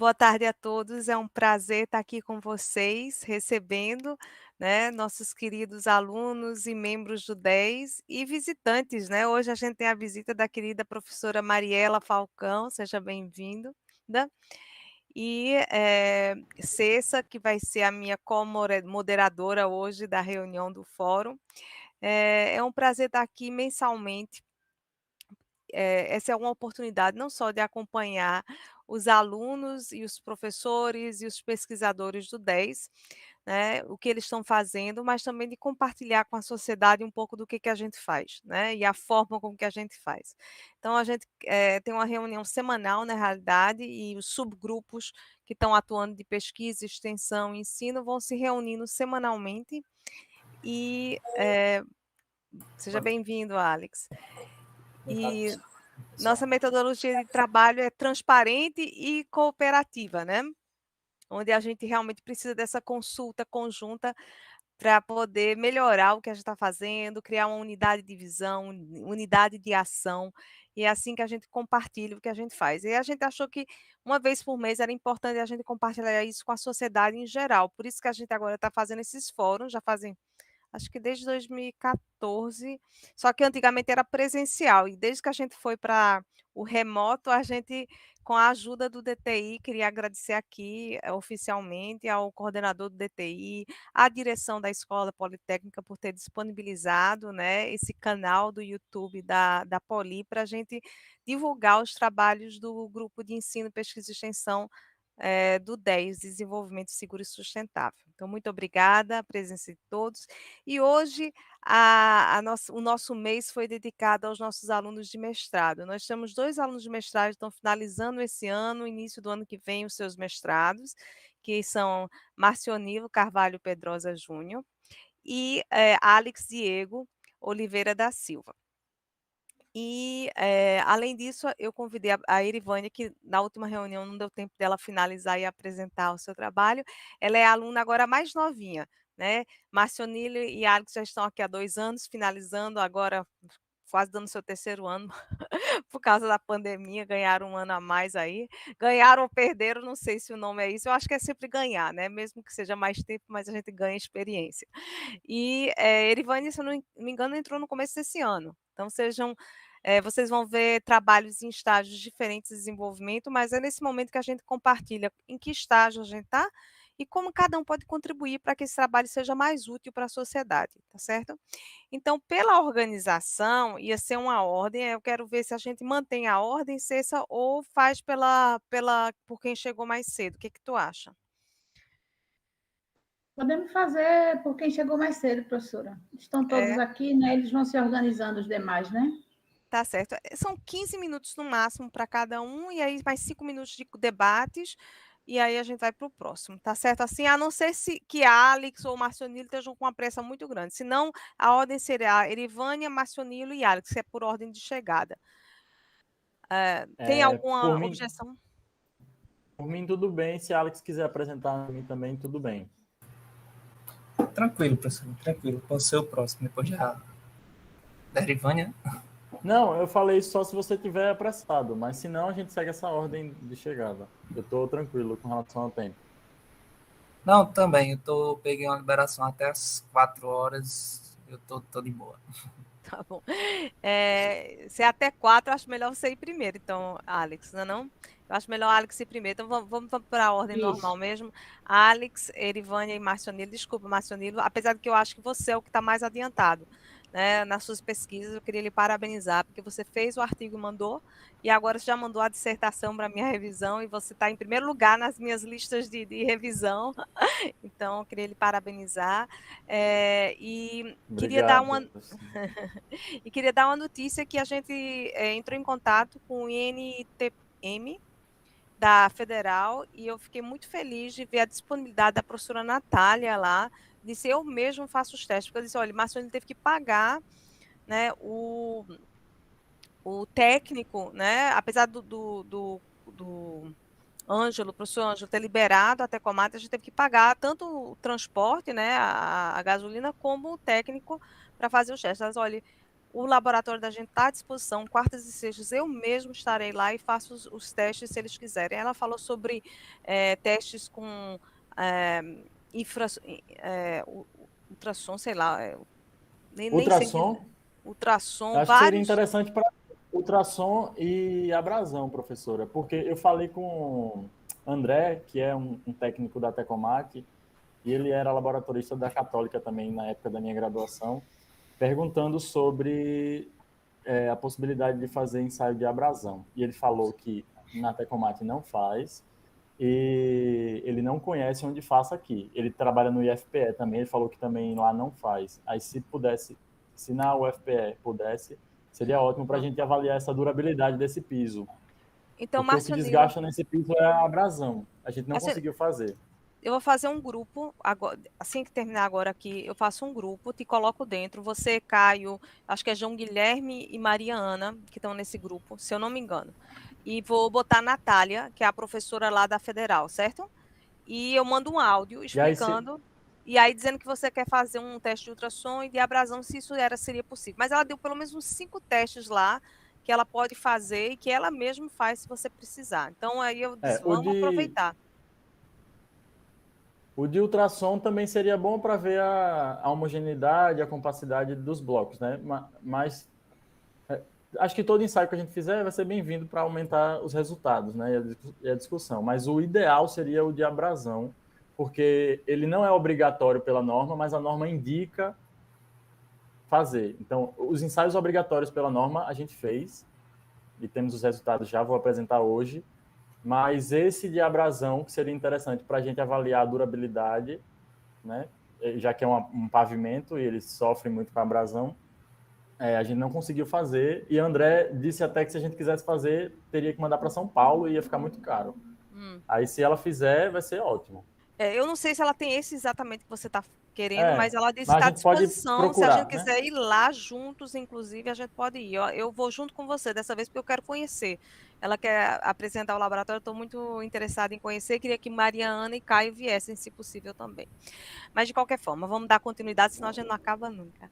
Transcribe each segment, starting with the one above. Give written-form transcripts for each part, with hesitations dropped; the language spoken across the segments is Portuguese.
Boa tarde a todos, é um prazer estar aqui com vocês, recebendo, né, nossos queridos alunos e membros do 10 e visitantes, né. Hoje a gente tem a visita da querida professora Mariela Falcão, seja bem-vinda. E, Cessa, que vai ser a minha moderadora hoje da reunião do fórum. É um prazer estar aqui mensalmente. Essa é uma oportunidade não só de acompanhar os alunos e os professores e os pesquisadores do 10, né, o que eles estão fazendo, mas também de compartilhar com a sociedade um pouco do que a gente faz, né, e a forma como que a gente faz. Então a gente, tem uma reunião semanal, na realidade, e os subgrupos que estão atuando de pesquisa, extensão e ensino vão se reunindo semanalmente e, seja bem-vindo, Alex. Boa tarde, E pessoal. nossa metodologia de trabalho é transparente e cooperativa, né, onde a gente realmente precisa dessa consulta conjunta para poder melhorar o que a gente está fazendo, criar uma unidade de visão, unidade de ação, e é assim que a gente compartilha o que a gente faz. E a gente achou que uma vez por mês era importante a gente compartilhar isso com a sociedade em geral, por isso que a gente agora está fazendo esses fóruns, já fazem acho que desde 2014, só que antigamente era presencial e desde que a gente foi para o remoto, a gente, com a ajuda do DTI, queria agradecer aqui, oficialmente ao coordenador do DTI, à direção da Escola Politécnica por ter disponibilizado, né, esse canal do YouTube da Poli para a gente divulgar os trabalhos do grupo de ensino, pesquisa e extensão do 10, Desenvolvimento Seguro e Sustentável. Então, muito obrigada a presença de todos. E hoje o nosso mês foi dedicado aos nossos alunos de mestrado. Nós temos 2 alunos de mestrado que estão finalizando esse ano, início do ano que vem, os seus mestrados, que são Marcionilo Carvalho Pedrosa Júnior e Alex Diego Oliveira da Silva. E, além disso, eu convidei a Erivânia, que na última reunião não deu tempo dela finalizar e apresentar o seu trabalho. Ela é a aluna agora mais novinha, né. Marcionilo e Alex já estão aqui há 2 anos, finalizando agora, quase dando seu terceiro ano, por causa da pandemia, ganharam 1 ano a mais aí. Ganharam ou perderam, não sei se o nome é isso, eu acho que é sempre ganhar, né, mesmo que seja mais tempo, mas a gente ganha experiência. E, Erivânia, se eu não me engano, entrou no começo desse ano. Então vocês vão ver trabalhos em estágios diferentes de desenvolvimento, mas é nesse momento que a gente compartilha em que estágio a gente está e como cada um pode contribuir para que esse trabalho seja mais útil para a sociedade, tá certo? Então, pela organização, ia ser uma ordem, eu quero ver se a gente mantém a ordem, Cessa, ou faz por quem chegou mais cedo. O que que tu acha? Podemos fazer por quem chegou mais cedo, professora. Estão todos É. aqui, né? Eles vão se organizando os demais, né? Tá certo. São 15 minutos no máximo para cada um, e aí mais 5 minutos de debates, e aí a gente vai para o próximo, tá certo assim? A não ser que a Alex ou o Marcionilo estejam com uma pressa muito grande, senão a ordem seria Erivânia, Marcionilo e Alex, que é por ordem de chegada. Tem Por alguma mim, objeção? por mim, tudo bem. Se a Alex quiser apresentar a mim também, tudo bem. Tranquilo, professor, tranquilo. Posso ser o próximo, depois da Erivânia. Não, eu falei só se você tiver apressado, mas se não, a gente segue essa ordem de chegada. Eu estou tranquilo com relação ao tempo. Não, também, peguei uma liberação até as 4 horas, eu tô de boa. Tá bom. Se é até 4, acho melhor você ir primeiro, então, Alex, não é não? Eu acho melhor Alex ir primeiro. Então vamos para a ordem normal Isso. mesmo. Alex, Erivânia e Marcionilo. Desculpa, Marcionilo, apesar de que eu acho que você é o que está mais adiantado, né, nas suas pesquisas. Eu queria lhe parabenizar, porque você fez o artigo e mandou, e agora você já mandou a dissertação para minha revisão, e você está em primeiro lugar nas minhas listas de revisão. Então, eu queria lhe parabenizar. E queria dar uma Obrigado. e queria dar uma notícia que a gente entrou em contato com o INTM da Federal e eu fiquei muito feliz de ver a disponibilidade da professora Natália lá, disse eu mesmo faço os testes, porque eu disse, olha, Márcio, ele teve que pagar, né, o técnico, né, apesar do Ângelo, o professor Ângelo ter liberado a Tecomate, a gente teve que pagar tanto o transporte, né, a gasolina, como o técnico para fazer os testes. Mas, olha, o laboratório da gente está à disposição, quartas e sextas eu mesmo estarei lá e faço os testes se eles quiserem. Ela falou sobre testes com eh, infra, ultrassom, sei lá, nem sei dizer. Ultrassom, Ultrassom, acho que seria vários. interessante para ultrassom e abrasão, professora, porque eu falei com André, que é um técnico da Tecomac, e ele era laboratorista da Católica também na época da minha graduação, perguntando sobre a possibilidade de fazer ensaio de abrasão. E ele falou que na Tecomac não faz, e ele não conhece onde faça aqui. Ele trabalha no IFPE também, ele falou que também lá não faz. Aí se pudesse, se na UFPE pudesse, seria ótimo para a gente avaliar essa durabilidade desse piso. Então, Porque o que Marcionila, desgasta nesse piso é a abrasão. A gente não assim, conseguiu fazer. eu vou fazer um grupo, agora, assim que terminar agora aqui, eu faço um grupo, te coloco dentro, você, Caio, acho que é João Guilherme e Maria Ana, que estão nesse grupo, se eu não me engano. E vou botar a Natália, que é a professora lá da Federal, certo? E eu mando um áudio E aí, se, explicando, e aí dizendo que você quer fazer um teste de ultrassom e de abrasão, se isso seria possível. Mas ela deu pelo menos uns 5 testes lá, que ela pode fazer e que ela mesma faz se você precisar. Então, aí eu disse, o vamos aproveitar. O de ultrassom também seria bom para ver a homogeneidade, a compacidade dos blocos, né? Mas acho que todo ensaio que a gente fizer vai ser bem-vindo para aumentar os resultados, né? E a discussão. Mas o ideal seria o de abrasão, porque ele não é obrigatório pela norma, mas a norma indica fazer. Então, os ensaios obrigatórios pela norma a gente fez e temos os resultados já, vou apresentar hoje. Mas esse de abrasão, que seria interessante para a gente avaliar a durabilidade, né? Já que é um pavimento e ele sofre muito com a abrasão, a gente não conseguiu fazer. E André disse até que se a gente quisesse fazer, teria que mandar para São Paulo e ia ficar muito caro. Aí, se ela fizer, vai ser ótimo. Eu não sei se ela tem esse exatamente que você está querendo, mas ela disse que mas está a à gente pode disposição. Se a gente procurar, né? quiser ir lá juntos, inclusive, a gente pode ir. Eu vou junto com você dessa vez, porque eu quero conhecer. Ela quer apresentar o laboratório, eu estou muito interessada em conhecer. Queria que Maria Ana e Caio viessem, se possível, também. Mas, de qualquer forma, vamos dar continuidade, senão a gente não acaba nunca.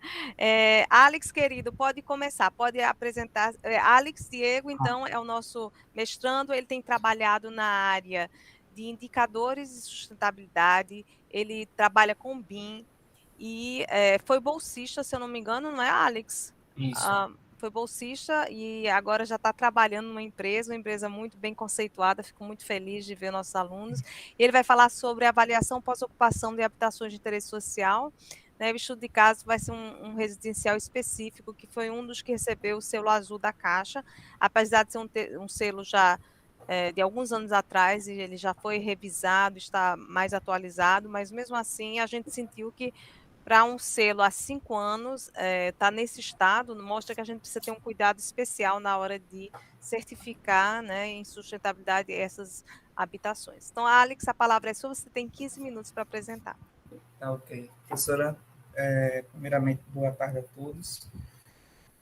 Alex, querido, pode começar, pode apresentar. Alex Diego, então, é o nosso mestrando, ele tem trabalhado na área de indicadores de sustentabilidade, ele trabalha com BIM e foi bolsista, se eu não me engano, não é, Alex? Isso. Foi bolsista e agora já está trabalhando numa empresa, uma empresa muito bem conceituada, fico muito feliz de ver nossos alunos. Ele vai falar sobre avaliação pós-ocupação de habitações de interesse social. Né, o estudo de caso vai ser um residencial específico, que foi um dos que recebeu o selo azul da Caixa, apesar de ser um selo já de alguns anos atrás, e ele já foi revisado, está mais atualizado, mas mesmo assim a gente sentiu que para um selo há 5 anos estar nesse estado, mostra que a gente precisa ter um cuidado especial na hora de certificar, né, em sustentabilidade essas habitações. Então, Alex, a palavra é sua, você tem 15 minutos para apresentar. Tá, ok. Professora, primeiramente, boa tarde a todos.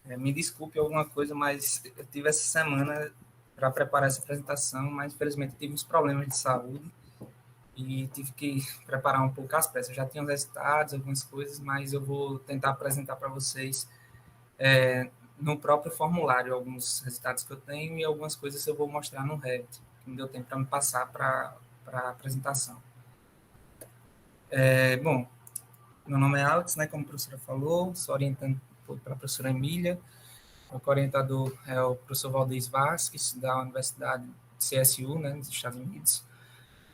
Me desculpe alguma coisa, mas eu tive essa semana para preparar essa apresentação, mas infelizmente tive uns problemas de saúde e tive que preparar um pouco as peças. Eu já tinha os resultados, algumas coisas, mas eu vou tentar apresentar para vocês no próprio formulário alguns resultados que eu tenho e algumas coisas eu vou mostrar no Revit, que não deu tempo para me passar para a apresentação. Bom, meu nome é Alex, né, como a professora falou, sou orientando pela professora Emília. O orientador é o professor Valdez Vasques, da Universidade CSU, né, nos Estados Unidos.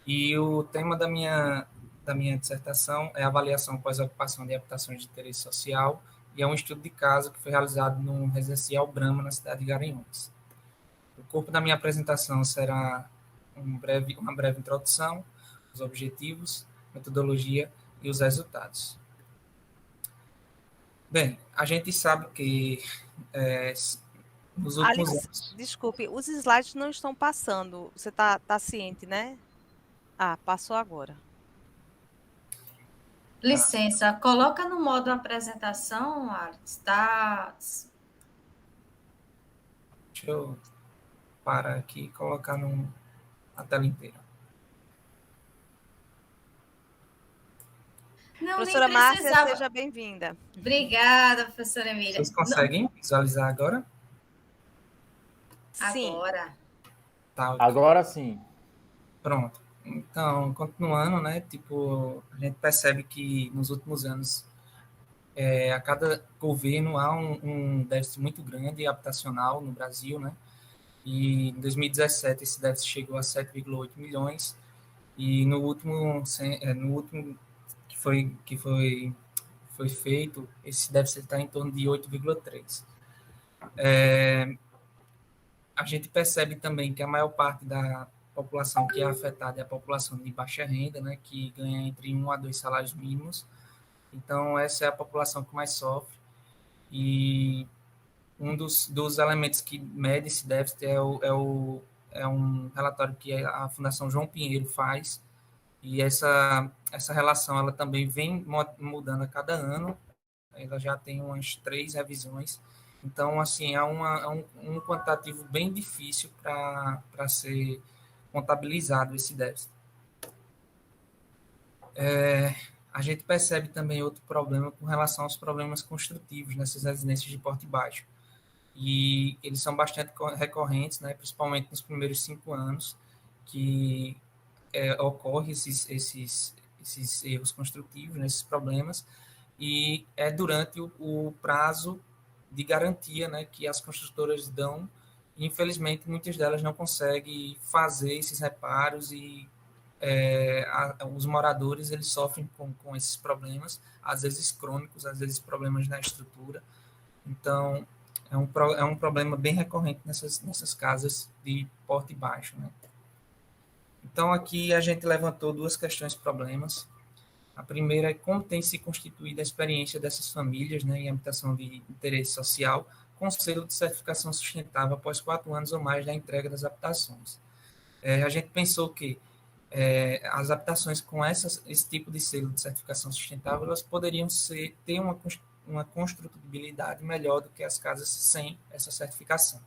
E o tema da minha dissertação é a avaliação pós-ocupação de habitações de interesse social, e é um estudo de caso que foi realizado no residencial Brahma, na cidade de Garanhuns. O corpo da minha apresentação será uma breve introdução, os objetivos, metodologia e os resultados. Bem, a gente sabe que nos últimos anos... Desculpe, os slides não estão passando. Você está ciente, né? Passou agora. Licença, coloca no modo apresentação, Alex. Tá. Deixa eu parar aqui e colocar a tela inteira. Não, Professora nem Márcia, precisava. seja bem-vinda. Obrigada, professora Emília. Vocês conseguem visualizar agora? Sim. Agora. Tá, ok. Agora sim. Pronto. Então, continuando, né? Tipo, a gente percebe que nos últimos anos, a cada governo há um déficit muito grande habitacional no Brasil, né? E em 2017 esse déficit chegou a 7,8 milhões e no último que foi feito, esse déficit está em torno de 8,3. A gente percebe também que a maior parte da população que é afetada é a população de baixa renda, né, que ganha entre 1 a 2 salários mínimos. Então, essa é a população que mais sofre. E um dos elementos que mede esse déficit é um relatório que a Fundação João Pinheiro faz. E essa relação ela também vem mudando a cada ano. Ela já tem umas 3 revisões. Então, assim, é um quantitativo bem difícil para ser contabilizado esse déficit. A gente percebe também outro problema com relação aos problemas construtivos nessas residências de porte baixo. E eles são bastante recorrentes, né, principalmente nos primeiros 5 anos, que ocorrem esses erros construtivos, né, esses problemas, e é durante o prazo de garantia, né, que as construtoras dão. Infelizmente, muitas delas não conseguem fazer esses reparos e os moradores eles sofrem com esses problemas, às vezes crônicos, às vezes problemas na estrutura. Então, é um problema bem recorrente nessas casas de porte baixo, né? Então, aqui a gente levantou 2 questões problemas. A primeira é como tem se constituído a experiência dessas famílias, né, em habitação de interesse social com selo de certificação sustentável após 4 anos ou mais da entrega das habitações. A gente pensou que as habitações com esse tipo de selo de certificação sustentável elas poderiam ter uma construtibilidade melhor do que as casas sem essa certificação.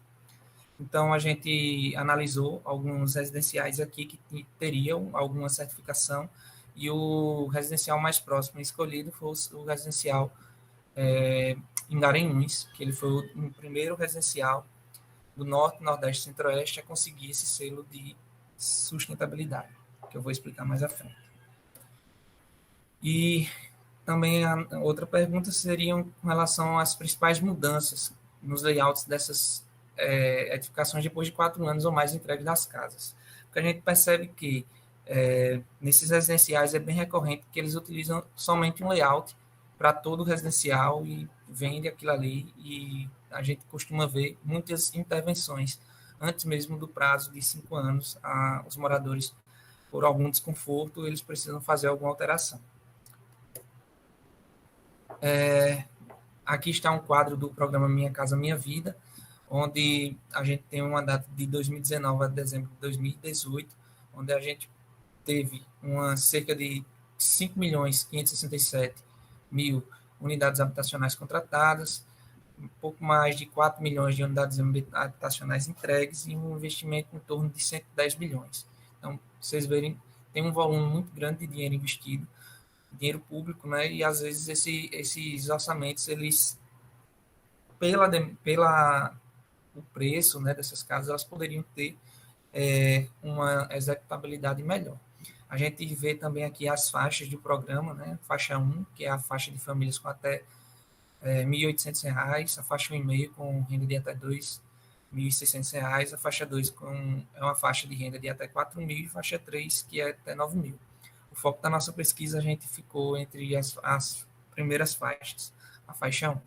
Então, a gente analisou alguns residenciais aqui que teriam alguma certificação e o residencial mais próximo escolhido foi o residencial em Garanhuns, que ele foi o primeiro residencial do Norte, Nordeste e Centro-Oeste a conseguir esse selo de sustentabilidade, que eu vou explicar mais à frente. E também a outra pergunta seria com relação às principais mudanças nos layouts dessas edificações depois de 4 anos ou mais de entregue das casas. Porque a gente percebe que nesses residenciais é bem recorrente que eles utilizam somente um layout para todo o residencial e vende aquilo ali, e a gente costuma ver muitas intervenções antes mesmo do prazo de 5 anos. Os moradores, por algum desconforto, eles precisam fazer alguma alteração. Aqui está um quadro do programa Minha Casa Minha Vida, onde a gente tem uma data de 2019 a dezembro de 2018, onde a gente teve cerca de 5.567.000 unidades habitacionais contratadas, um pouco mais de 4 milhões de unidades habitacionais entregues e um investimento em torno de 110 bilhões. Então, vocês verem, tem um volume muito grande de dinheiro investido, dinheiro público, né? E às vezes esses orçamentos, eles, o preço, né, dessas casas, elas poderiam ter uma executabilidade melhor. A gente vê também aqui as faixas do programa, né? Faixa 1, que é a faixa de famílias com até R$ 1.800, a faixa 1,5 com renda de até R$ 2.600, a faixa 2 é uma faixa de renda de até R$ 4.000 e faixa 3, que é até R$ 9.000. O foco da nossa pesquisa, a gente ficou entre as primeiras faixas, a faixa 1.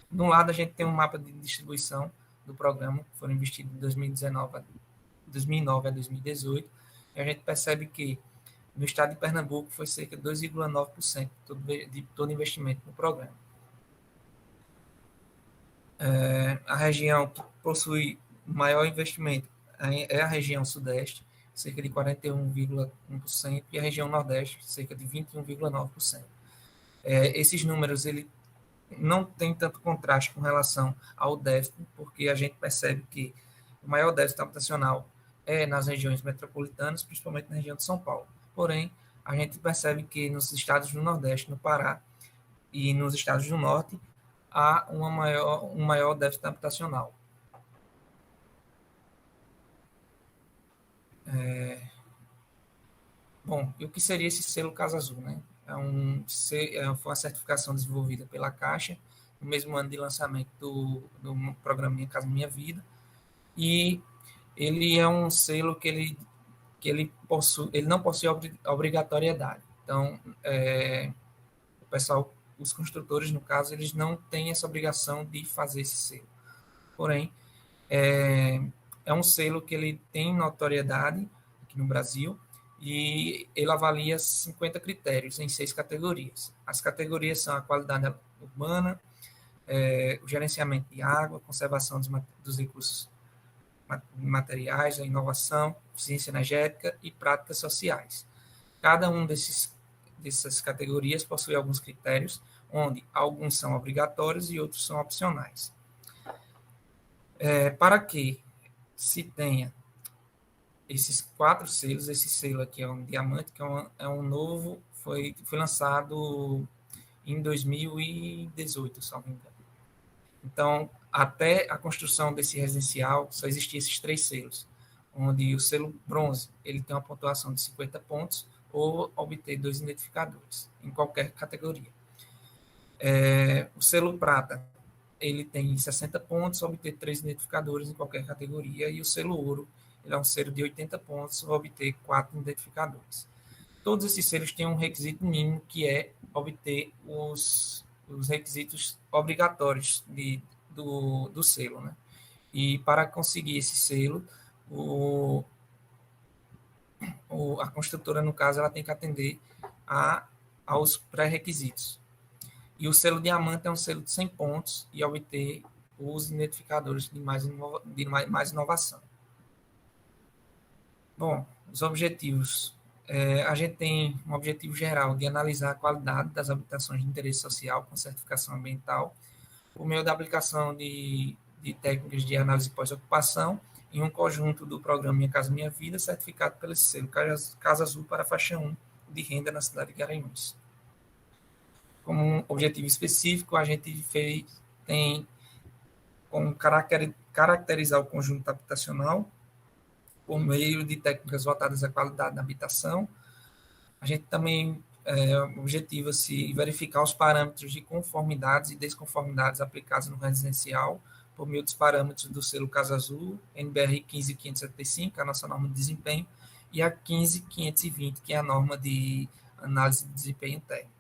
No lado, a gente tem um mapa de distribuição do programa, que foram investidos de 2009 a 2018, e a gente percebe que no estado de Pernambuco foi cerca de 2,9% de todo investimento no programa. A região que possui maior investimento é a região Sudeste, cerca de 41,1%, e a região Nordeste, cerca de 21,9%. Esses números ele não tem tanto contraste com relação ao déficit, porque a gente percebe que o maior déficit habitacional é nas regiões metropolitanas, principalmente na região de São Paulo. Porém, a gente percebe que nos estados do Nordeste, no Pará e nos estados do Norte, há um maior déficit habitacional. Bom, e o que seria esse selo Casa Azul, né? Foi uma certificação desenvolvida pela Caixa, no mesmo ano de lançamento do programa Minha Casa Minha Vida, e ele é um selo que ele não possui obrigatoriedade. Então, o pessoal, os construtores, no caso, eles não têm essa obrigação de fazer esse selo. Porém, é um selo que ele tem notoriedade aqui no Brasil, e ele avalia 50 critérios em 6 categorias. As categorias são a qualidade urbana, o gerenciamento de água, conservação dos recursos materiais, a inovação, eficiência energética e práticas sociais. Cada um dessas categorias possui alguns critérios, onde alguns são obrigatórios e outros são opcionais. Para que se tenha esses 4 selos, esse selo aqui é um diamante, que é um novo, foi lançado em 2018, se não me engano. Então, até a construção desse residencial, só existiam esses 3 selos, onde o selo bronze, ele tem uma pontuação de 50 pontos, ou obter 2 identificadores, em qualquer categoria. O selo prata, ele tem 60 pontos, obter 3 identificadores em qualquer categoria, e o selo ouro, ele é um selo de 80 pontos, obter 4 identificadores. Todos esses selos têm um requisito mínimo, que é obter os requisitos obrigatórios do selo, né? E para conseguir esse selo, a construtora, no caso, ela tem que atender aos pré-requisitos. E o selo diamante é um selo de 100 pontos e obter os identificadores de mais inovação. Bom, os objetivos. A gente tem um objetivo geral de analisar a qualidade das habitações de interesse social com certificação ambiental, por meio da aplicação de técnicas de análise pós-ocupação, em um conjunto do programa Minha Casa Minha Vida, certificado pelo selo Casa Azul para a faixa 1 de renda na cidade de Garanhuns. Como um objetivo específico, a gente tem como caracterizar o conjunto habitacional por meio de técnicas voltadas à qualidade da habitação. A gente também objetiva-se verificar os parâmetros de conformidades e desconformidades aplicados no residencial por meio dos parâmetros do selo Casa Azul, NBR 15575, a nossa norma de desempenho, e a 15520, que é a norma de análise de desempenho técnico.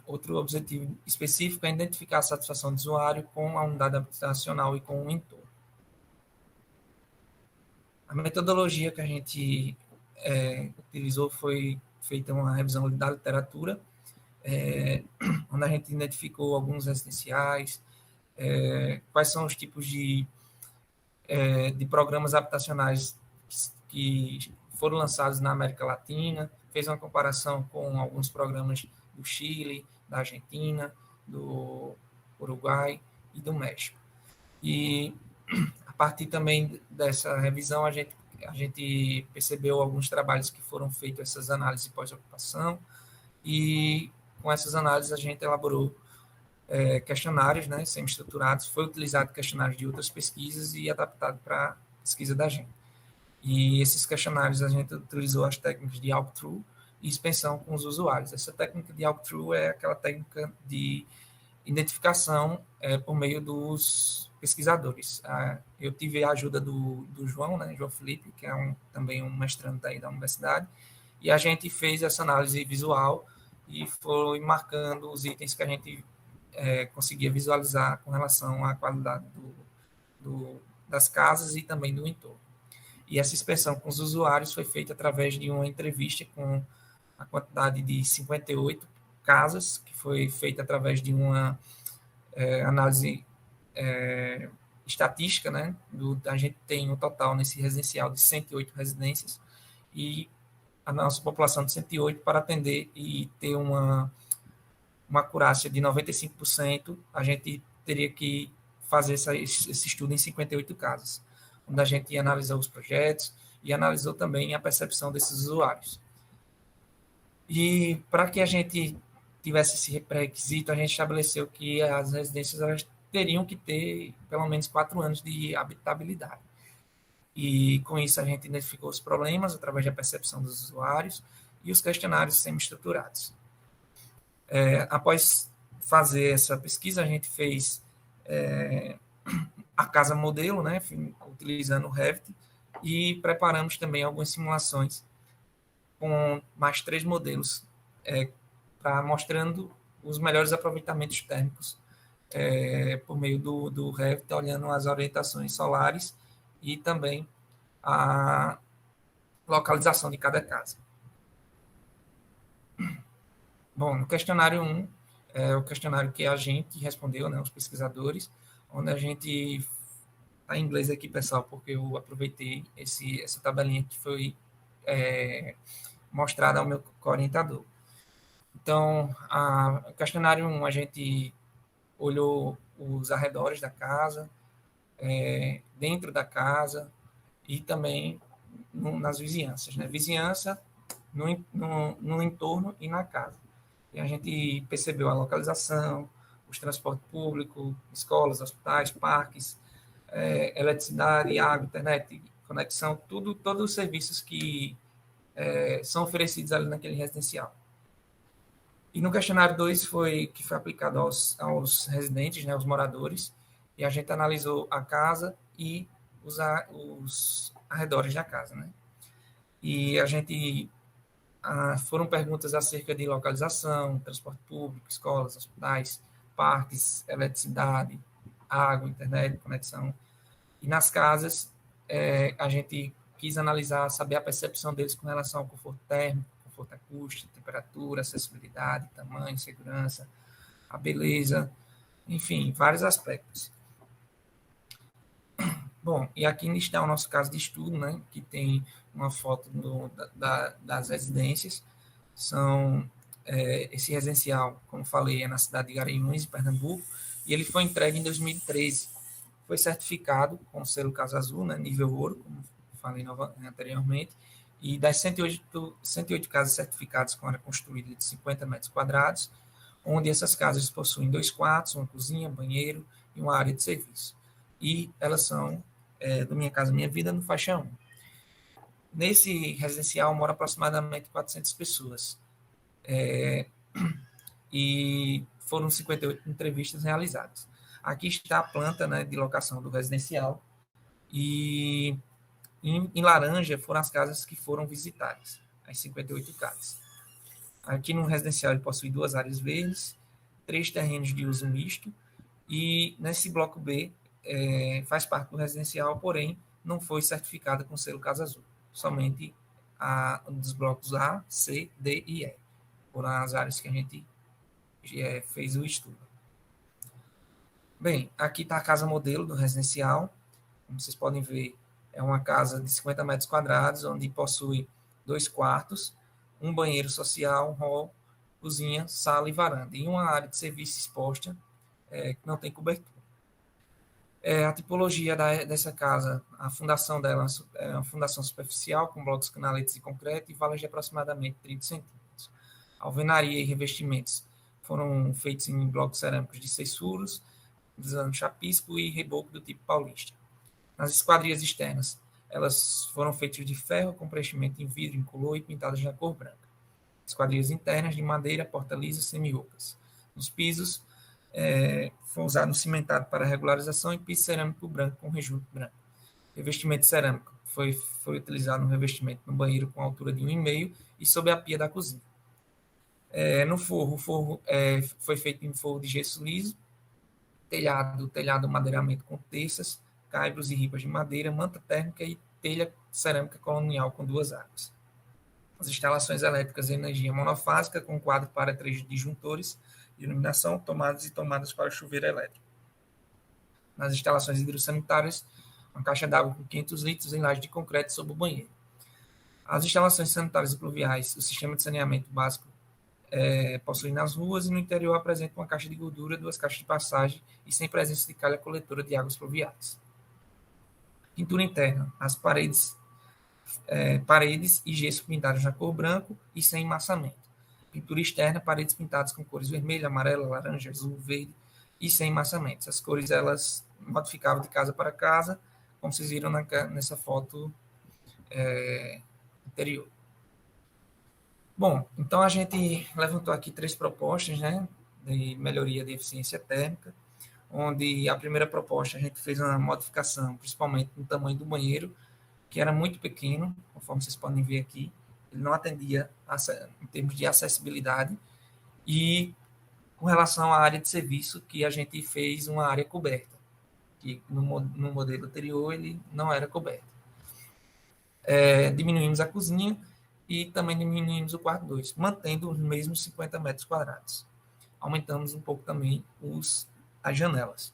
Outro objetivo específico é identificar a satisfação do usuário com a unidade habitacional e com o entorno. A metodologia que a gente utilizou foi feita uma revisão da literatura, onde a gente identificou alguns residenciais, quais são os tipos de programas habitacionais que foram lançados na América Latina, fez uma comparação com alguns programas do Chile, da Argentina, do Uruguai e do México. E a partir também dessa revisão, a gente percebeu alguns trabalhos que foram feitos, essas análises pós-ocupação, e com essas análises a gente elaborou questionários, né, semi-estruturados, foi utilizado questionários de outras pesquisas e adaptado para a pesquisa da gente. E esses questionários a gente utilizou as técnicas de walkthrough e inspeção com os usuários. Essa técnica de walkthrough é aquela técnica de identificação por meio dos pesquisadores. Eu tive a ajuda do João, né, João Felipe, que é também um mestrando daí da universidade, e a gente fez essa análise visual e foi marcando os itens que a gente conseguia visualizar com relação à qualidade das casas e também do entorno. E essa inspeção com os usuários foi feita através de uma entrevista com a quantidade de 58 casas, que foi feita através de uma análise estatística, né? A gente tem um total nesse residencial de 108 residências, e a nossa população de 108, para atender e ter uma acurácia de 95%, a gente teria que fazer esse estudo em 58 casas, onde a gente analisou os projetos e analisou também a percepção desses usuários. E para que a gente tivesse esse pré-requisito, a gente estabeleceu que as residências elas teriam que ter pelo menos 4 anos de habitabilidade. E com isso a gente identificou os problemas através da percepção dos usuários e os questionários semi-estruturados. Após fazer essa pesquisa, a gente fez a casa modelo, né, utilizando o Revit, e preparamos também algumas simulações com mais 3 modelos, mostrando os melhores aproveitamentos térmicos por meio do Revit, olhando as orientações solares e também a localização de cada casa. Bom, no questionário 1, é o questionário que a gente respondeu, né, os pesquisadores, onde a gente... Está em inglês aqui, pessoal, porque eu aproveitei essa tabelinha que foi mostrada ao meu orientador. Então, o questionário 1, a gente olhou os arredores da casa, dentro da casa e também nas vizinhanças, né? Vizinhança no entorno e na casa. E a gente percebeu a localização, os transportes públicos, escolas, hospitais, parques, eletricidade, água, internet, conexão, todos os serviços que são oferecidos ali naquele residencial. E no questionário 2 que foi aplicado aos residentes, né, aos moradores, e a gente analisou a casa e os arredores da casa, né? E a gente foram perguntas acerca de localização, transporte público, escolas, hospitais, parques, eletricidade, água, internet, conexão. E nas casas, a gente quis analisar, saber a percepção deles com relação ao conforto térmico, conforto acústico, temperatura, acessibilidade, tamanho, segurança, a beleza, enfim, vários aspectos. Bom, e aqui está o nosso caso de estudo, né, que tem uma foto das residências. Esse residencial, como falei, é na cidade de Garanhuns, em Pernambuco, e ele foi entregue em 2013. Foi certificado com o selo Casa Azul, né, nível ouro, como falei anteriormente, e das 108 casas certificadas com área construída de 50 metros quadrados, onde essas casas possuem 2 quartos, uma cozinha, banheiro e uma área de serviço. E elas são do Minha Casa Minha Vida, no faixa 1. Nesse residencial moram aproximadamente 400 pessoas. E foram 58 entrevistas realizadas. Aqui está a planta, né, de locação do residencial. E em laranja foram as casas que foram visitadas, as 58 casas. Aqui no residencial ele possui 2 áreas verdes, 3 terrenos de uso misto, e nesse bloco B faz parte do residencial, porém não foi certificada com selo Casa Azul. Somente dos blocos A, C, D e E. Foram as áreas que a gente fez o estudo. Bem, aqui está a casa modelo do residencial. Como vocês podem ver, é uma casa de 50 metros quadrados, onde possui 2 quartos, um banheiro social, um hall, cozinha, sala e varanda, e uma área de serviço exposta que não tem cobertura. A tipologia dessa casa, a fundação dela é uma fundação superficial, com blocos, canaletes e concreto, e valas de aproximadamente 30 centímetros. Alvenaria e revestimentos foram feitos em blocos cerâmicos de 6 furos, usando chapisco e reboco do tipo paulista. Nas esquadrias externas, elas foram feitas de ferro com preenchimento em vidro incolor e pintadas na cor branca. Esquadrias internas de madeira, porta lisa, semi-ocas. Nos pisos, foi usado um cimentado para regularização e piso cerâmico branco com rejunto branco. Revestimento cerâmico foi utilizado no revestimento no banheiro com altura de 1,5 e sob a pia da cozinha. No forro, o forro foi feito em forro de gesso liso, telhado madeiramento com terças, caibros e ripas de madeira, manta térmica e telha cerâmica colonial com 2 águas. As instalações elétricas de energia monofásica com quadro para 3 disjuntores de iluminação, tomadas e tomadas para chuveiro elétrico. Nas instalações hidrossanitárias, uma caixa d'água com 500 litros em laje de concreto sob o banheiro. As instalações sanitárias e pluviais, o sistema de saneamento básico possui nas ruas, e no interior apresenta uma caixa de gordura, 2 caixas de passagem e sem presença de calha coletora de águas pluviais. Pintura interna, as paredes e gesso pintados na cor branco e sem emmassamento. Pintura externa, paredes pintadas com cores vermelha, amarela, laranja, azul, verde e sem maçamentos. As cores, elas modificavam de casa para casa, como vocês viram nessa foto anterior. Bom, então a gente levantou aqui 3 propostas, né, de melhoria de eficiência térmica, onde a primeira proposta a gente fez uma modificação, principalmente no tamanho do banheiro, que era muito pequeno, conforme vocês podem ver aqui. Ele não atendia em termos de acessibilidade. E com relação à área de serviço, que a gente fez uma área coberta, que no modelo anterior ele não era coberto. Diminuímos a cozinha e também diminuímos o quarto 2, mantendo os mesmos 50 metros quadrados. Aumentamos um pouco também as janelas.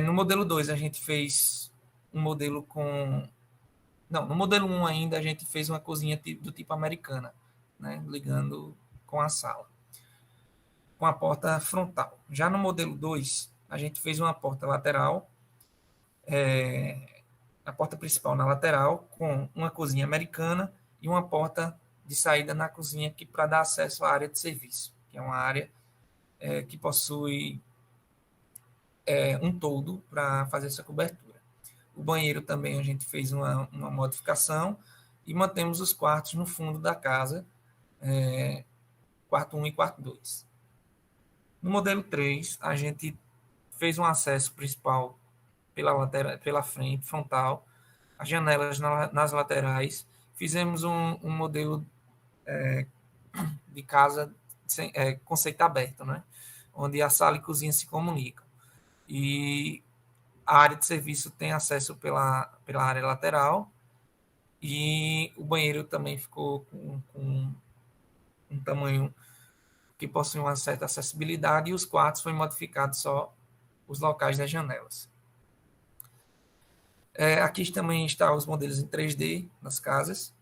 No modelo 2, a gente fez um modelo com... Não, no modelo 1 ainda, a gente fez uma cozinha do tipo americana, né, ligando com a sala, com a porta frontal. Já no modelo 2, a gente fez uma porta lateral, a porta principal na lateral, com uma cozinha americana e uma porta de saída na cozinha para dar acesso à área de serviço, que é uma área que possui um toldo para fazer essa cobertura. O banheiro também a gente fez uma modificação e mantemos os quartos no fundo da casa, quarto 1 e quarto 2. No modelo 3, a gente fez um acesso principal pela frente, frontal, as janelas nas laterais. Fizemos um modelo de casa conceito aberto, né? Onde a sala e cozinha se comunicam. E a área de serviço tem acesso pela área lateral e o banheiro também ficou com um tamanho que possui uma certa acessibilidade e os quartos foi modificado só os locais das janelas. Aqui também estão os modelos em 3D nas casas.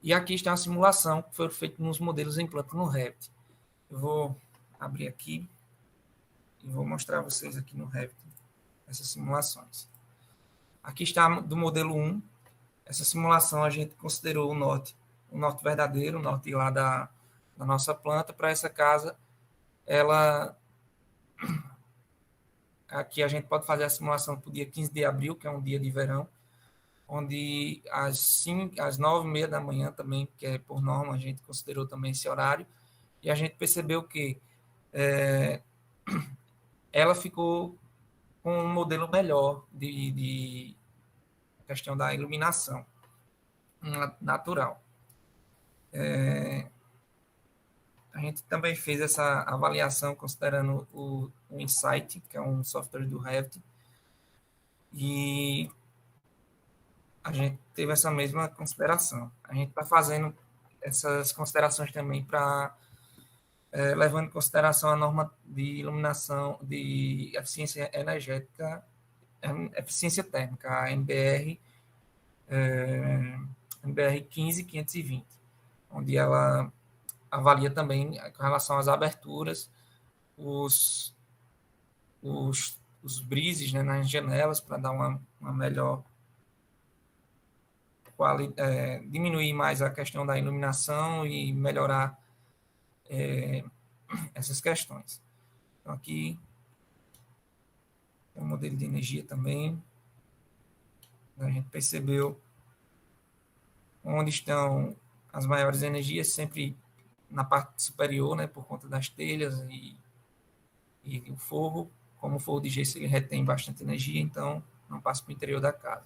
E aqui está a simulação que foi feita nos modelos em planta no Revit. Eu vou abrir aqui e vou mostrar a vocês aqui no Revit essas simulações. Aqui está do modelo 1. Essa simulação a gente considerou o norte verdadeiro, o norte lá da nossa planta. Para essa casa, aqui a gente pode fazer a simulação para o dia 15 de abril, que é um dia de verão, onde às 9h30 da manhã também, que é por norma, a gente considerou também esse horário, e a gente percebeu que ela ficou com um modelo melhor de questão da iluminação natural. A gente também fez essa avaliação considerando o Insight, que é um software do Revit, e a gente teve essa mesma consideração. A gente está fazendo essas considerações também para levando em consideração a norma de iluminação de eficiência energética, eficiência térmica, a NBR 15520, onde ela avalia também com relação às aberturas, os brises, né, nas janelas, para dar uma melhor diminuir mais a questão da iluminação e melhorar essas questões. Então, aqui tem um modelo de energia também. A gente percebeu onde estão as maiores energias, sempre na parte superior, né, por conta das telhas e o forro. Como o forro de gesso, ele retém bastante energia, então não passa para o interior da casa.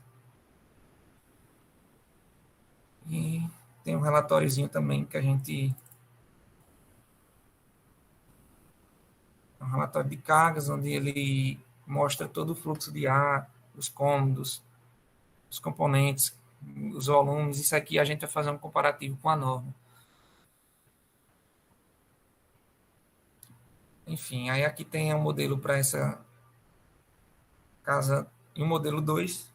E tem um relatóriozinho também que a gente... um relatório de cargas, onde ele mostra todo o fluxo de ar, os cômodos, os componentes, os volumes. Isso aqui a gente vai fazer um comparativo com a norma. Enfim, aí aqui tem um modelo para essa casa e um modelo 2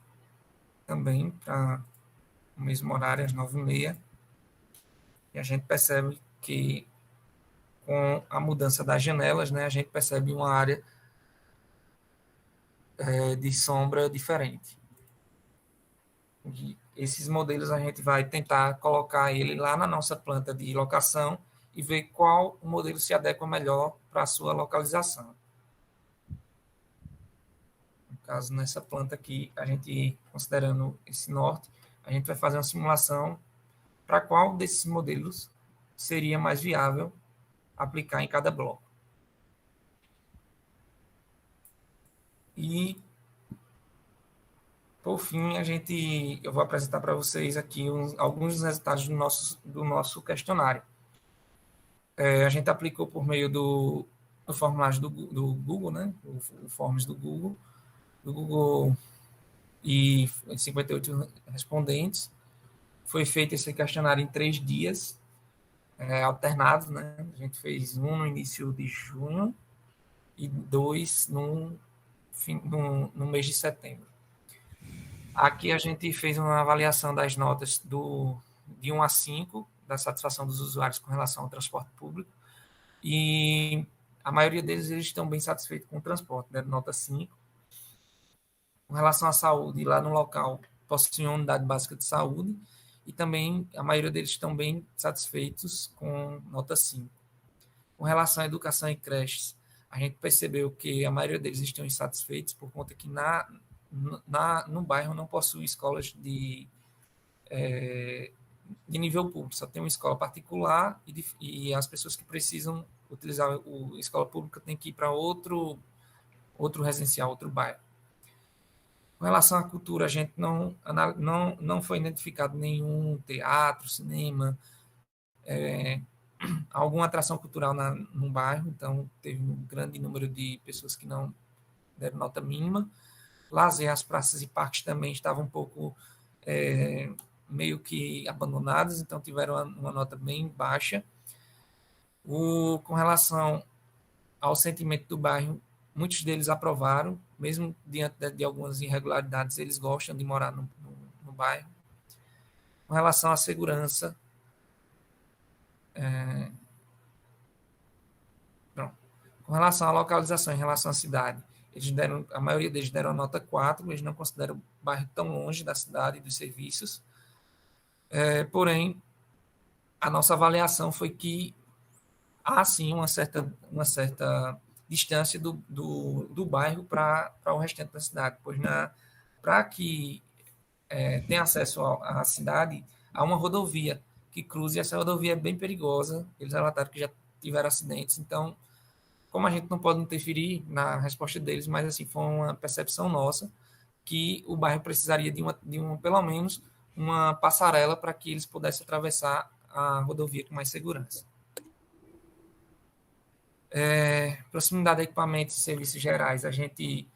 também para o mesmo horário, às 9h30. E a gente percebe que com a mudança das janelas, né, a gente percebe uma área de sombra diferente. esses modelos a gente vai tentar colocar ele lá na nossa planta de locação e ver qual o modelo se adequa melhor para a sua localização. No caso, nessa planta aqui, a gente, considerando esse norte, a gente vai fazer uma simulação para qual desses modelos seria mais viável aplicar em cada bloco. E, por fim, eu vou apresentar para vocês aqui alguns dos resultados do nosso questionário. A gente aplicou por meio do formulário do Google, né? O Forms do Google e 58 respondentes. Foi feito esse questionário em 3 dias, alternados, né? A gente fez um no início de junho e 2 no mês de setembro. Aqui a gente fez uma avaliação das notas de 1 a 5, da satisfação dos usuários com relação ao transporte público, e a maioria deles eles estão bem satisfeitos com o transporte, né? Nota 5. Com relação à saúde, lá no local possui uma unidade básica de saúde, e também a maioria deles estão bem satisfeitos com nota 5. Com relação à educação e creches, a gente percebeu que a maioria deles estão insatisfeitos por conta que no bairro não possui escolas de nível público, só tem uma escola particular e as pessoas que precisam utilizar a escola pública têm que ir para outro residencial, outro bairro. Com relação à cultura, a gente não foi identificado nenhum teatro, cinema, alguma atração cultural no bairro, então teve um grande número de pessoas que não deram nota mínima. Lazer, as praças e parques também estavam um pouco meio que abandonadas, então tiveram uma nota bem baixa. Com relação ao sentimento do bairro, muitos deles aprovaram, mesmo diante de algumas irregularidades, eles gostam de morar no bairro. Com relação à segurança, com relação à localização, em relação à cidade, a maioria deles deram a nota 4, eles não consideram o bairro tão longe da cidade e dos serviços. Porém, a nossa avaliação foi que há sim uma certa distância do bairro para o restante da cidade, pois para que tenha acesso à cidade, há uma rodovia que cruza, e essa rodovia é bem perigosa, eles relataram que já tiveram acidentes, então, como a gente não pode interferir na resposta deles, mas assim, foi uma percepção nossa que o bairro precisaria de pelo menos uma passarela para que eles pudessem atravessar a rodovia com mais segurança. Proximidade a equipamentos e serviços gerais, a gente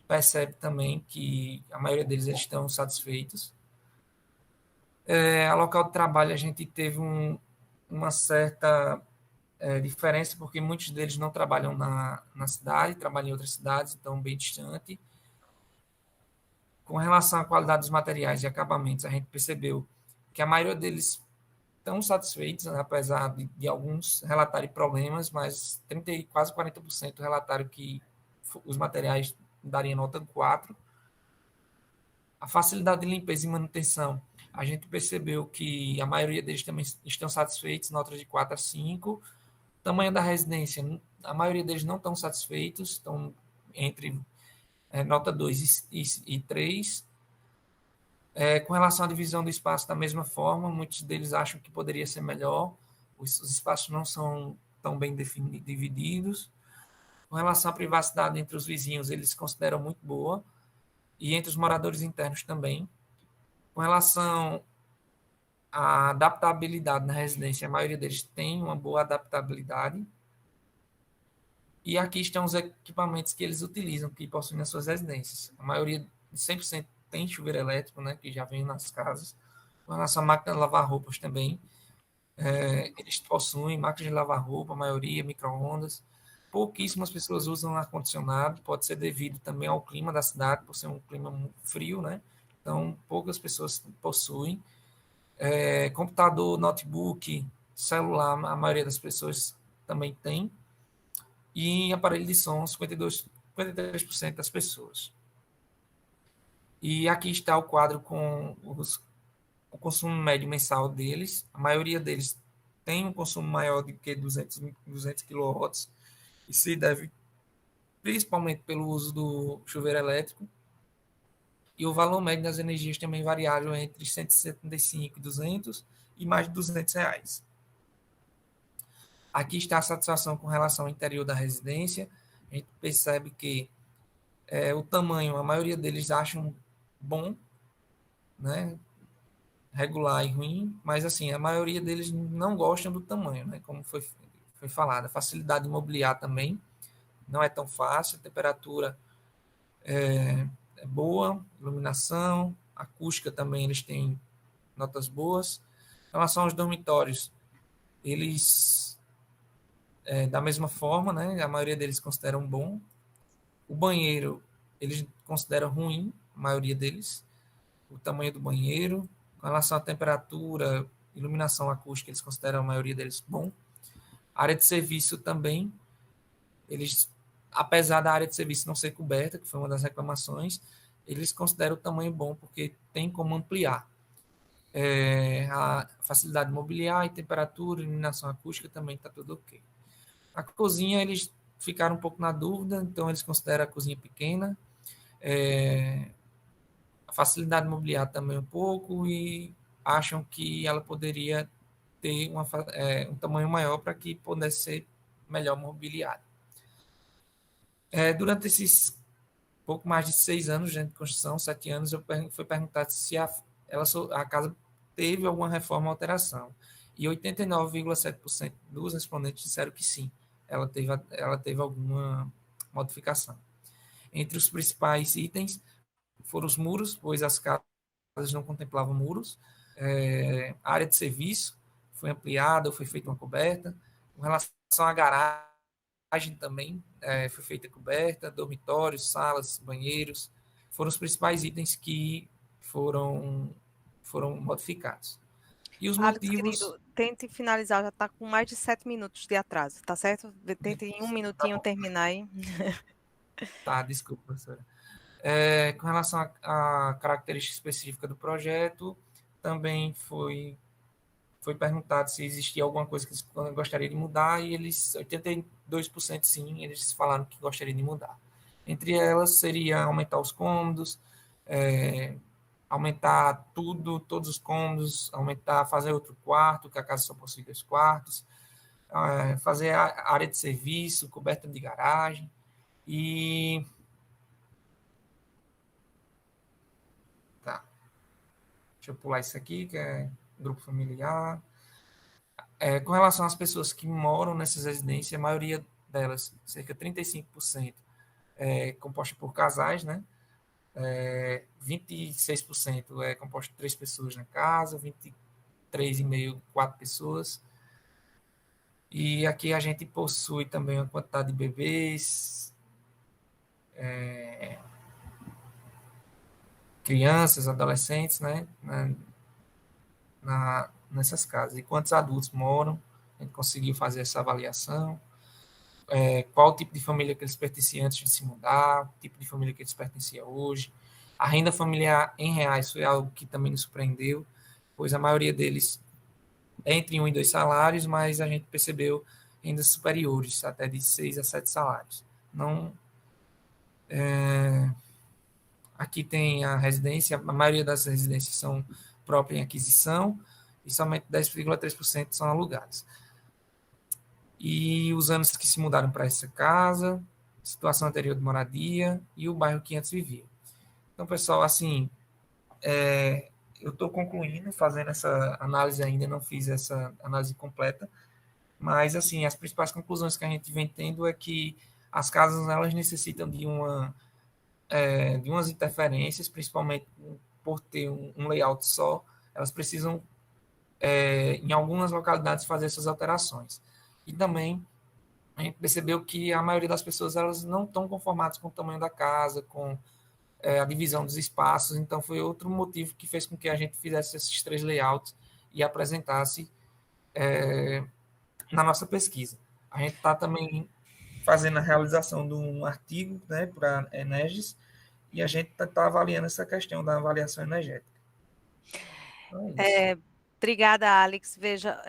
percebe também que a maioria deles estão satisfeitos. A local de trabalho, a gente teve uma certa diferença, porque muitos deles não trabalham na cidade, trabalham em outras cidades, então bem distante. Com relação à qualidade dos materiais e acabamentos, a gente percebeu que a maioria deles estão satisfeitos, né, apesar de alguns relatarem problemas, mas quase 40% relataram que os materiais dariam nota 4. A facilidade de limpeza e manutenção, a gente percebeu que a maioria deles também estão satisfeitos, notas de 4 a 5. Tamanho da residência, a maioria deles não estão satisfeitos, estão entre nota 2 e 3. Com relação à divisão do espaço, da mesma forma, muitos deles acham que poderia ser melhor, os espaços não são tão bem divididos. Com relação à privacidade entre os vizinhos, eles consideram muito boa, e entre os moradores internos também. Com relação à adaptabilidade na residência, a maioria deles tem uma boa adaptabilidade. E aqui estão os equipamentos que eles utilizam, que possuem nas suas residências. A maioria, 100%, tem chuveiro elétrico, né, que já vem nas casas. Com relação à máquina de lavar roupas também, eles possuem máquina de lavar roupa, a maioria, micro-ondas. Pouquíssimas pessoas usam ar-condicionado, pode ser devido também ao clima da cidade, por ser um clima muito frio, né? Então, poucas pessoas possuem. Computador, notebook, celular, a maioria das pessoas também tem. E aparelho de som, 53% das pessoas. E aqui está o quadro com o consumo médio mensal deles. A maioria deles tem um consumo maior do que 200 kW. Isso se deve principalmente pelo uso do chuveiro elétrico. E o valor médio das energias também variável entre 175 e 200 e mais de R$ 200. Aqui está a satisfação com relação ao interior da residência. A gente percebe que o tamanho, a maioria deles acham bom, né? Regular e ruim, mas assim, a maioria deles não gostam do tamanho, né? Como foi falado. A facilidade de mobiliar também não é tão fácil, a temperatura é boa, iluminação, acústica também eles têm notas boas. Em relação aos dormitórios, eles, da mesma forma, né? A maioria deles consideram bom. O banheiro, eles consideram ruim, a maioria deles. O tamanho do banheiro. Com relação à temperatura, iluminação acústica, eles consideram a maioria deles bom. A área de serviço também, eles, apesar da área de serviço não ser coberta, que foi uma das reclamações, eles consideram o tamanho bom, porque tem como ampliar. A facilidade de mobiliar e temperatura, iluminação acústica também está tudo ok. A cozinha, eles ficaram um pouco na dúvida, então eles consideram a cozinha pequena. A facilidade de mobiliar também um pouco, e acham que ela poderia ter um tamanho maior para que pudesse ser melhor mobiliado. Durante esses pouco mais de 6 anos de construção, 7 anos, foi perguntado se a casa teve alguma reforma ou alteração. E 89,7% dos respondentes disseram que sim, ela teve alguma modificação. Entre os principais itens foram os muros, pois as casas não contemplavam muros. A área de serviço foi ampliada, foi feita uma coberta. Com relação à garagem também, foi feita coberta, dormitórios, salas, banheiros. Foram os principais itens que foram modificados. E os Alex, motivos... querido, tente finalizar, já está com mais de 7 minutos de atraso, tá certo? Tente em um minutinho terminar aí. Tá, desculpa, professora. Com relação à característica específica do projeto, também foi perguntado se existia alguma coisa que eles gostariam de mudar, e eles, 82% sim, eles falaram que gostariam de mudar. Entre elas, seria aumentar os cômodos, aumentar todos os cômodos, fazer outro quarto, que a casa só possui 2 quartos, fazer a área de serviço, coberta de garagem, e... Tá. Deixa eu pular isso aqui, que é grupo familiar. Com relação às pessoas que moram nessas residências, a maioria delas, cerca de 35%, é composta por casais, né? 26% é composto de 3 pessoas na casa, 23,5%, 4 pessoas. E aqui a gente possui também uma quantidade de bebês, crianças, adolescentes, né? Nessas casas. E quantos adultos moram, a gente conseguiu fazer essa avaliação. Qual o tipo de família que eles pertenciam antes de se mudar, o tipo de família que eles pertenciam hoje. A renda familiar em reais foi algo que também nos surpreendeu, pois a maioria deles é entre 1 e 2 salários, mas a gente percebeu rendas superiores, até de 6 a 7 salários. Aqui tem a residência, a maioria das residências são próprias em aquisição, e somente 10,3% são alugadas. E os anos que se mudaram para essa casa, situação anterior de moradia e o bairro que antes vivia. Então, pessoal, assim, eu estou concluindo, fazendo essa análise ainda, não fiz essa análise completa, mas, assim, as principais conclusões que a gente vem tendo é que as casas, elas necessitam de umas interferências, principalmente por ter um layout só, elas precisam, em algumas localidades, fazer essas alterações. E também a gente percebeu que a maioria das pessoas, elas não estão conformadas com o tamanho da casa, com a divisão dos espaços, então foi outro motivo que fez com que a gente fizesse esses 3 layouts e apresentasse na nossa pesquisa. A gente está também fazendo a realização de um artigo, né, para a Energis, e a gente está avaliando essa questão da avaliação energética. Então é isso. Obrigada, Alex. Veja,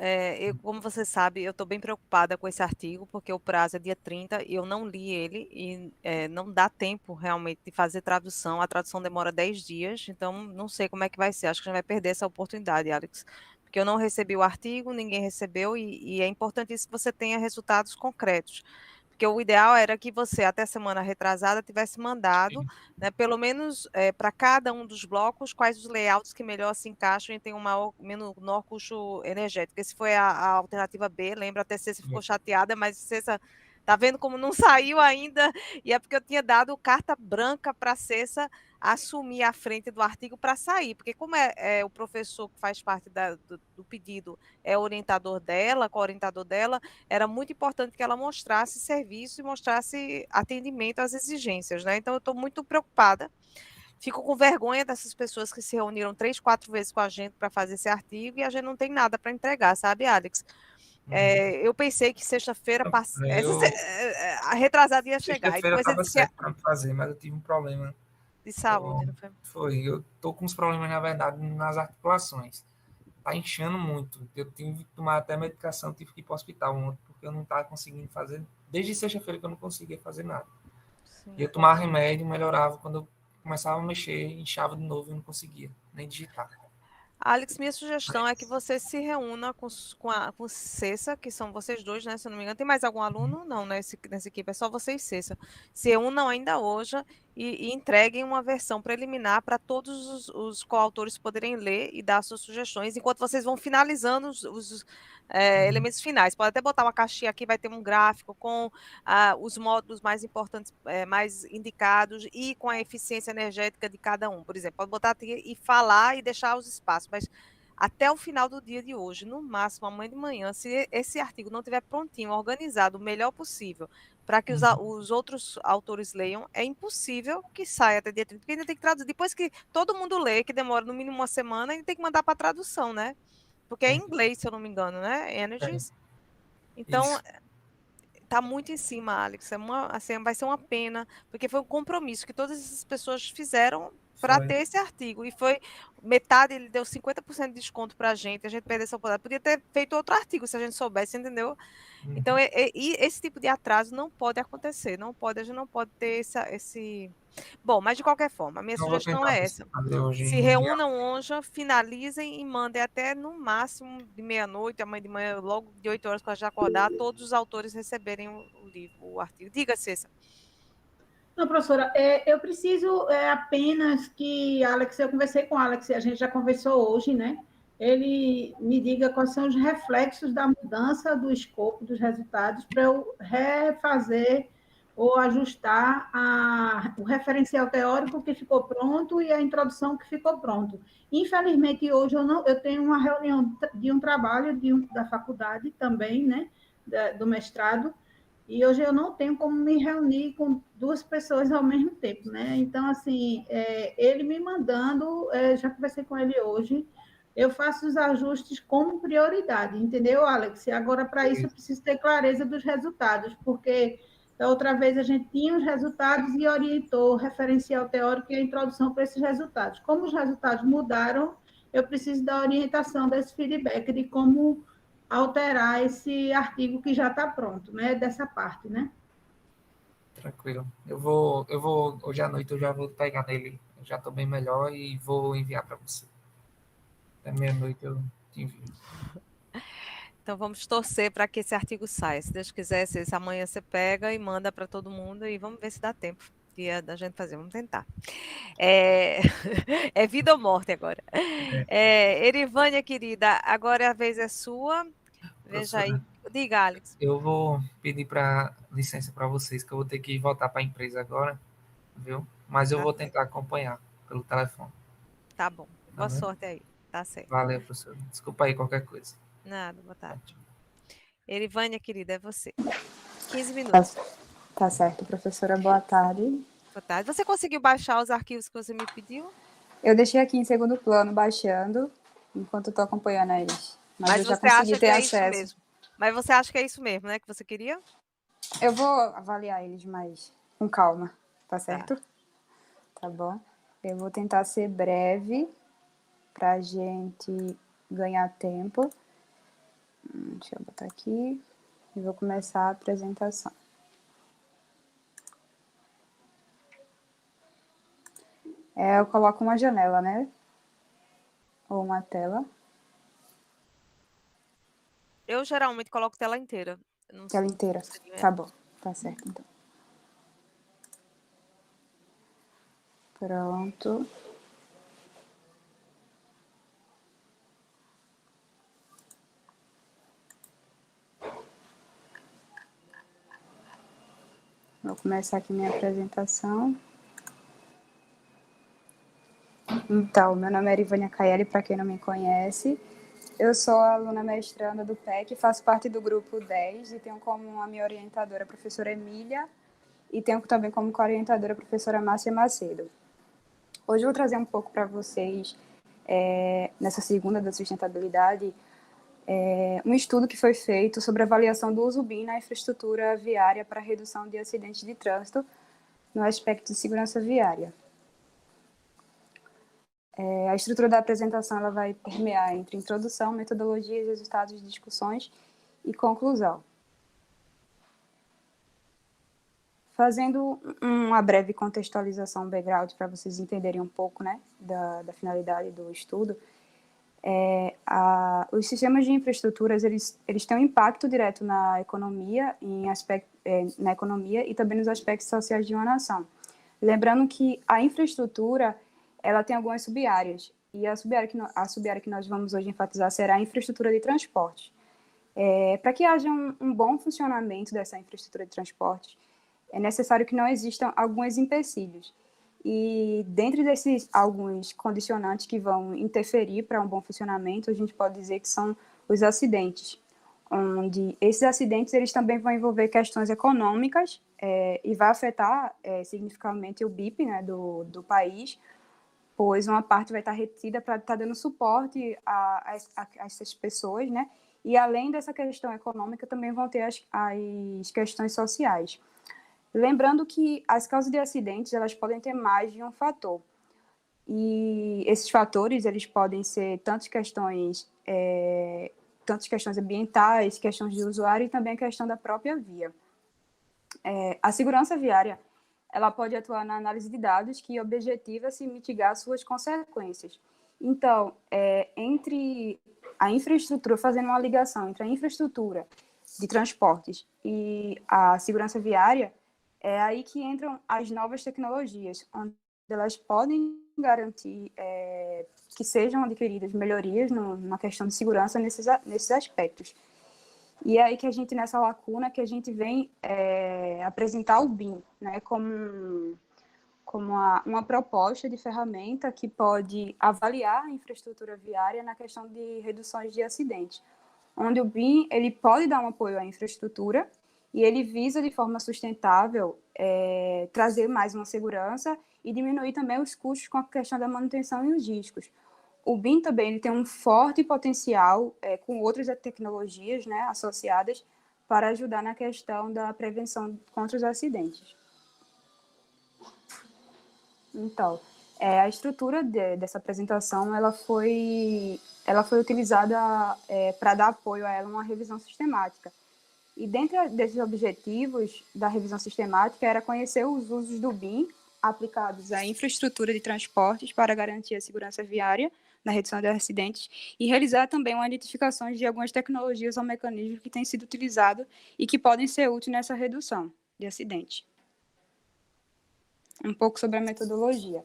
como você sabe, eu estou bem preocupada com esse artigo, porque o prazo é dia 30 e eu não li ele, e não dá tempo realmente de fazer tradução. A tradução demora 10 dias, então não sei como é que vai ser. Acho que a gente vai perder essa oportunidade, Alex. Porque eu não recebi o artigo, ninguém recebeu, e é importantíssimo que você tenha resultados concretos. Porque o ideal era que você, até semana retrasada, tivesse mandado, Sim. né, pelo menos para cada um dos blocos, quais os layouts que melhor se encaixam e tem um menor custo energético. Esse foi a alternativa B, lembra, até Cessa ficou chateada, mas Cessa tá vendo como não saiu ainda, e é porque eu tinha dado carta branca para Cessa assumir a frente do artigo para sair, porque como é o professor que faz parte do pedido, é orientador dela, co-orientador dela, era muito importante que ela mostrasse serviço e mostrasse atendimento às exigências, né? Então, eu estou muito preocupada. Fico com vergonha dessas pessoas que se reuniram 3, 4 vezes com a gente para fazer esse artigo e a gente não tem nada para entregar, sabe, Alex? Eu pensei que sexta-feira, a retrasada ia chegar, e Sexta-feira depois ele estava disse que certo para fazer, mas eu tive um problema. de saúde, não foi? Eu tô com uns problemas, na verdade, nas articulações. Tá inchando muito. Eu tive que tomar até medicação, tive que ir para o hospital ontem, porque eu não estava conseguindo fazer. Desde sexta-feira que eu não conseguia fazer nada. E eu Sim. tomava remédio, melhorava. Quando eu começava a mexer, inchava de novo e não conseguia nem digitar. Alex, minha sugestão é que Mas, você se reúna com o Cessa, que são vocês dois, né? Se eu não me engano. Tem mais algum aluno? Não, nessa equipe, é só vocês, Cessa. Se reúnam ainda hoje e entreguem uma versão preliminar para todos os coautores poderem ler e dar suas sugestões, enquanto vocês vão finalizando os elementos finais. Pode até botar uma caixinha aqui, vai ter um gráfico com os módulos mais importantes, mais indicados e com a eficiência energética de cada um. Por exemplo, pode botar aqui e falar e deixar os espaços, mas até o final do dia de hoje, no máximo amanhã de manhã, se esse artigo não estiver prontinho, organizado, o melhor possível, para que os outros autores leiam, é impossível que saia até dia 30, porque ainda tem que traduzir. Depois que todo mundo lê, que demora no mínimo uma semana, ainda tem que mandar para tradução, né? Porque é em inglês, se eu não me engano, né? Energies. Então, isso. tá muito em cima, Alex. Assim, vai ser uma pena, porque foi um compromisso que todas essas pessoas fizeram para Foi. ter esse artigo. E foi metade, ele deu 50% de desconto para a gente perdeu essa oportunidade. Podia ter feito outro artigo se a gente soubesse, entendeu? Então, e esse tipo de atraso não pode acontecer, não pode, a gente não pode ter esse. Bom, mas de qualquer forma, a minha Não vou sugestão tentar é essa. fazer hoje Se em dia. reúnam hoje, finalizem e mandem até no máximo de meia-noite, amanhã de manhã, logo de 8 horas, para já acordar, todos os autores receberem o livro, o artigo. Diga, Cessa. Não, professora, eu preciso apenas que Alex, eu conversei com Alex, a gente já conversou hoje, né? Ele me diga quais são os reflexos da mudança do escopo dos resultados para eu refazer ou ajustar o referencial teórico que ficou pronto e a introdução que ficou pronto. Infelizmente, hoje eu tenho uma reunião de um trabalho da faculdade também, né? Do mestrado, e hoje eu não tenho como me reunir com duas pessoas ao mesmo tempo, né? Então, assim, ele me mandando, já conversei com ele hoje, eu faço os ajustes como prioridade, entendeu, Alex? E agora, para isso, eu preciso ter clareza dos resultados, porque da outra vez a gente tinha os resultados e orientou o referencial teórico e a introdução para esses resultados. Como os resultados mudaram, eu preciso da orientação desse feedback, de como alterar esse artigo que já está pronto, né? Dessa parte, né? Tranquilo. Hoje à noite eu já vou pegar nele. Eu já estou bem melhor e vou enviar para você. Até meia-noite eu te envio. Então, vamos torcer para que esse artigo saia. Se Deus quiser, se amanhã você pega e manda para todo mundo e vamos ver se dá tempo da gente fazer. Vamos tentar. É vida ou morte agora. Erivânia, querida, agora a vez é sua. Veja aí. Professora, Diga, Alex. eu vou pedir licença para vocês, que eu vou ter que voltar para a empresa agora, viu? Mas eu vou tentar acompanhar pelo telefone. Tá bom. Tá Boa bem? sorte aí. Tá certo. Valeu, professor. Desculpa aí qualquer coisa. Nada, boa tarde. Erivânia, querida, é você. 15 Tá, minutos. tá certo, professora. Boa tarde. Boa tarde. Você conseguiu baixar os arquivos que você me pediu? Eu deixei aqui em segundo plano, baixando, enquanto estou acompanhando eles. Mas eu já você consegui acha ter que é isso acesso. mesmo? Mas você acha que é isso mesmo, né? Que você queria? Eu vou avaliar eles mais com calma, tá certo? Tá bom? Eu vou tentar ser breve para a gente ganhar tempo. Deixa eu botar aqui e vou começar a apresentação. Eu coloco uma janela, né? Ou uma tela. Eu geralmente coloco tela inteira. Tela inteira. Tá bom, tá certo então. Pronto. Vou começar aqui minha apresentação. Então, meu nome é Erivânia Caielli, para quem não me conhece. Eu sou aluna mestranda do PEC, faço parte do grupo 10 e tenho como a minha orientadora a professora Emília e tenho também como co-orientadora a professora Márcia Macedo. Hoje eu vou trazer um pouco para vocês, nessa segunda da sustentabilidade, um estudo que foi feito sobre a avaliação do uso BIM na infraestrutura viária para redução de acidentes de trânsito no aspecto de segurança viária. A estrutura da apresentação ela vai permear entre introdução, metodologias, resultados de discussões e conclusão. Fazendo uma breve contextualização background para vocês entenderem um pouco, né, da finalidade do estudo, os sistemas de infraestruturas eles têm um impacto direto na economia, na economia e também nos aspectos sociais de uma nação. Lembrando que a infraestrutura ela tem algumas sub-áreas, e a sub-área que nós vamos hoje enfatizar será a infraestrutura de transporte. Para que haja um bom funcionamento dessa infraestrutura de transporte, é necessário que não existam alguns empecilhos. E dentre desses alguns condicionantes que vão interferir para um bom funcionamento, a gente pode dizer que são os acidentes, onde esses acidentes eles também vão envolver questões econômicas e vai afetar significativamente o BIP, né, do país, pois uma parte vai estar retida para estar dando suporte a essas pessoas, né? E além dessa questão econômica, também vão ter as questões sociais. Lembrando que as causas de acidentes, elas podem ter mais de um fator. E esses fatores, eles podem ser tanto questões ambientais, questões de usuário e também a questão da própria via. A segurança viária, ela pode atuar na análise de dados que objetiva-se mitigar suas consequências. Então, entre a infraestrutura, fazendo uma ligação entre a infraestrutura de transportes e a segurança viária, é aí que entram as novas tecnologias, onde elas podem garantir que sejam adquiridas melhorias na questão de segurança nesses aspectos. E é aí que a gente, nessa lacuna, que a gente vem apresentar o BIM, né, como uma proposta de ferramenta que pode avaliar a infraestrutura viária na questão de reduções de acidentes, onde o BIM ele pode dar um apoio à infraestrutura e ele visa, de forma sustentável, trazer mais uma segurança e diminuir também os custos com a questão da manutenção e os riscos. O BIM também ele tem um forte potencial com outras tecnologias, né, associadas para ajudar na questão da prevenção contra os acidentes. Então, a estrutura dessa apresentação ela foi utilizada para dar apoio a ela uma revisão sistemática. E dentro desses objetivos da revisão sistemática era conhecer os usos do BIM aplicados à infraestrutura de transportes para garantir a segurança viária na redução de acidentes e realizar também uma identificação de algumas tecnologias ou mecanismos que têm sido utilizados e que podem ser úteis nessa redução de acidentes. Um pouco sobre a metodologia.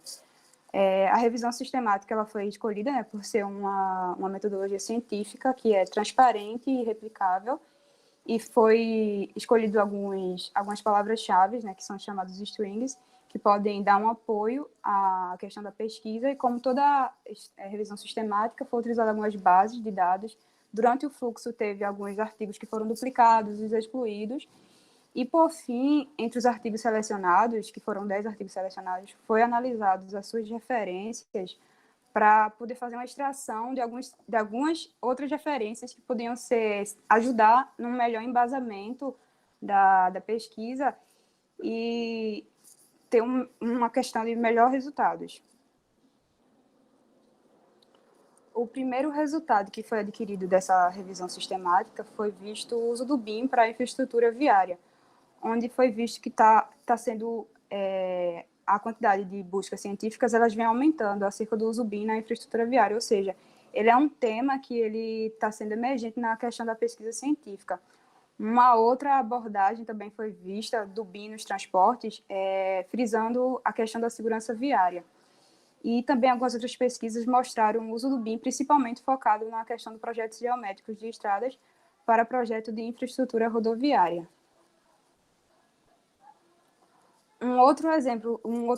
A revisão sistemática ela foi escolhida, né, por ser uma metodologia científica que é transparente e replicável, e foi escolhido algumas palavras-chave, né, que são chamadas strings, que podem dar um apoio à questão da pesquisa, e como toda revisão sistemática, foi utilizada algumas bases de dados. Durante o fluxo, teve alguns artigos que foram duplicados e excluídos, e, por fim, entre os artigos selecionados, que foram 10 artigos selecionados, foi analisados as suas referências para poder fazer uma extração de algumas outras referências que podiam ajudar no melhor embasamento da pesquisa e ter uma questão de melhores resultados. O primeiro resultado que foi adquirido dessa revisão sistemática foi visto o uso do BIM para a infraestrutura viária, onde foi visto que está sendo a quantidade de buscas científicas, elas vem aumentando acerca do uso BIM na infraestrutura viária, ou seja, ele é um tema que ele está sendo emergente na questão da pesquisa científica. Uma outra abordagem também foi vista do BIM nos transportes, frisando a questão da segurança viária. E também algumas outras pesquisas mostraram o uso do BIM, principalmente focado na questão de projetos geométricos de estradas para projeto de infraestrutura rodoviária. Um outro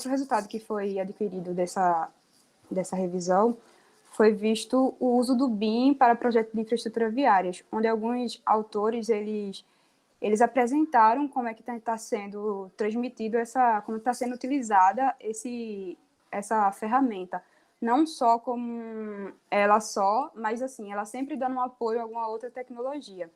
resultado que foi adquirido dessa revisão foi visto o uso do BIM para projetos de infraestrutura viárias, onde alguns autores eles apresentaram como é que está sendo transmitido como está sendo utilizada essa ferramenta, não só como ela só, mas assim, ela sempre dando um apoio a alguma outra tecnologia,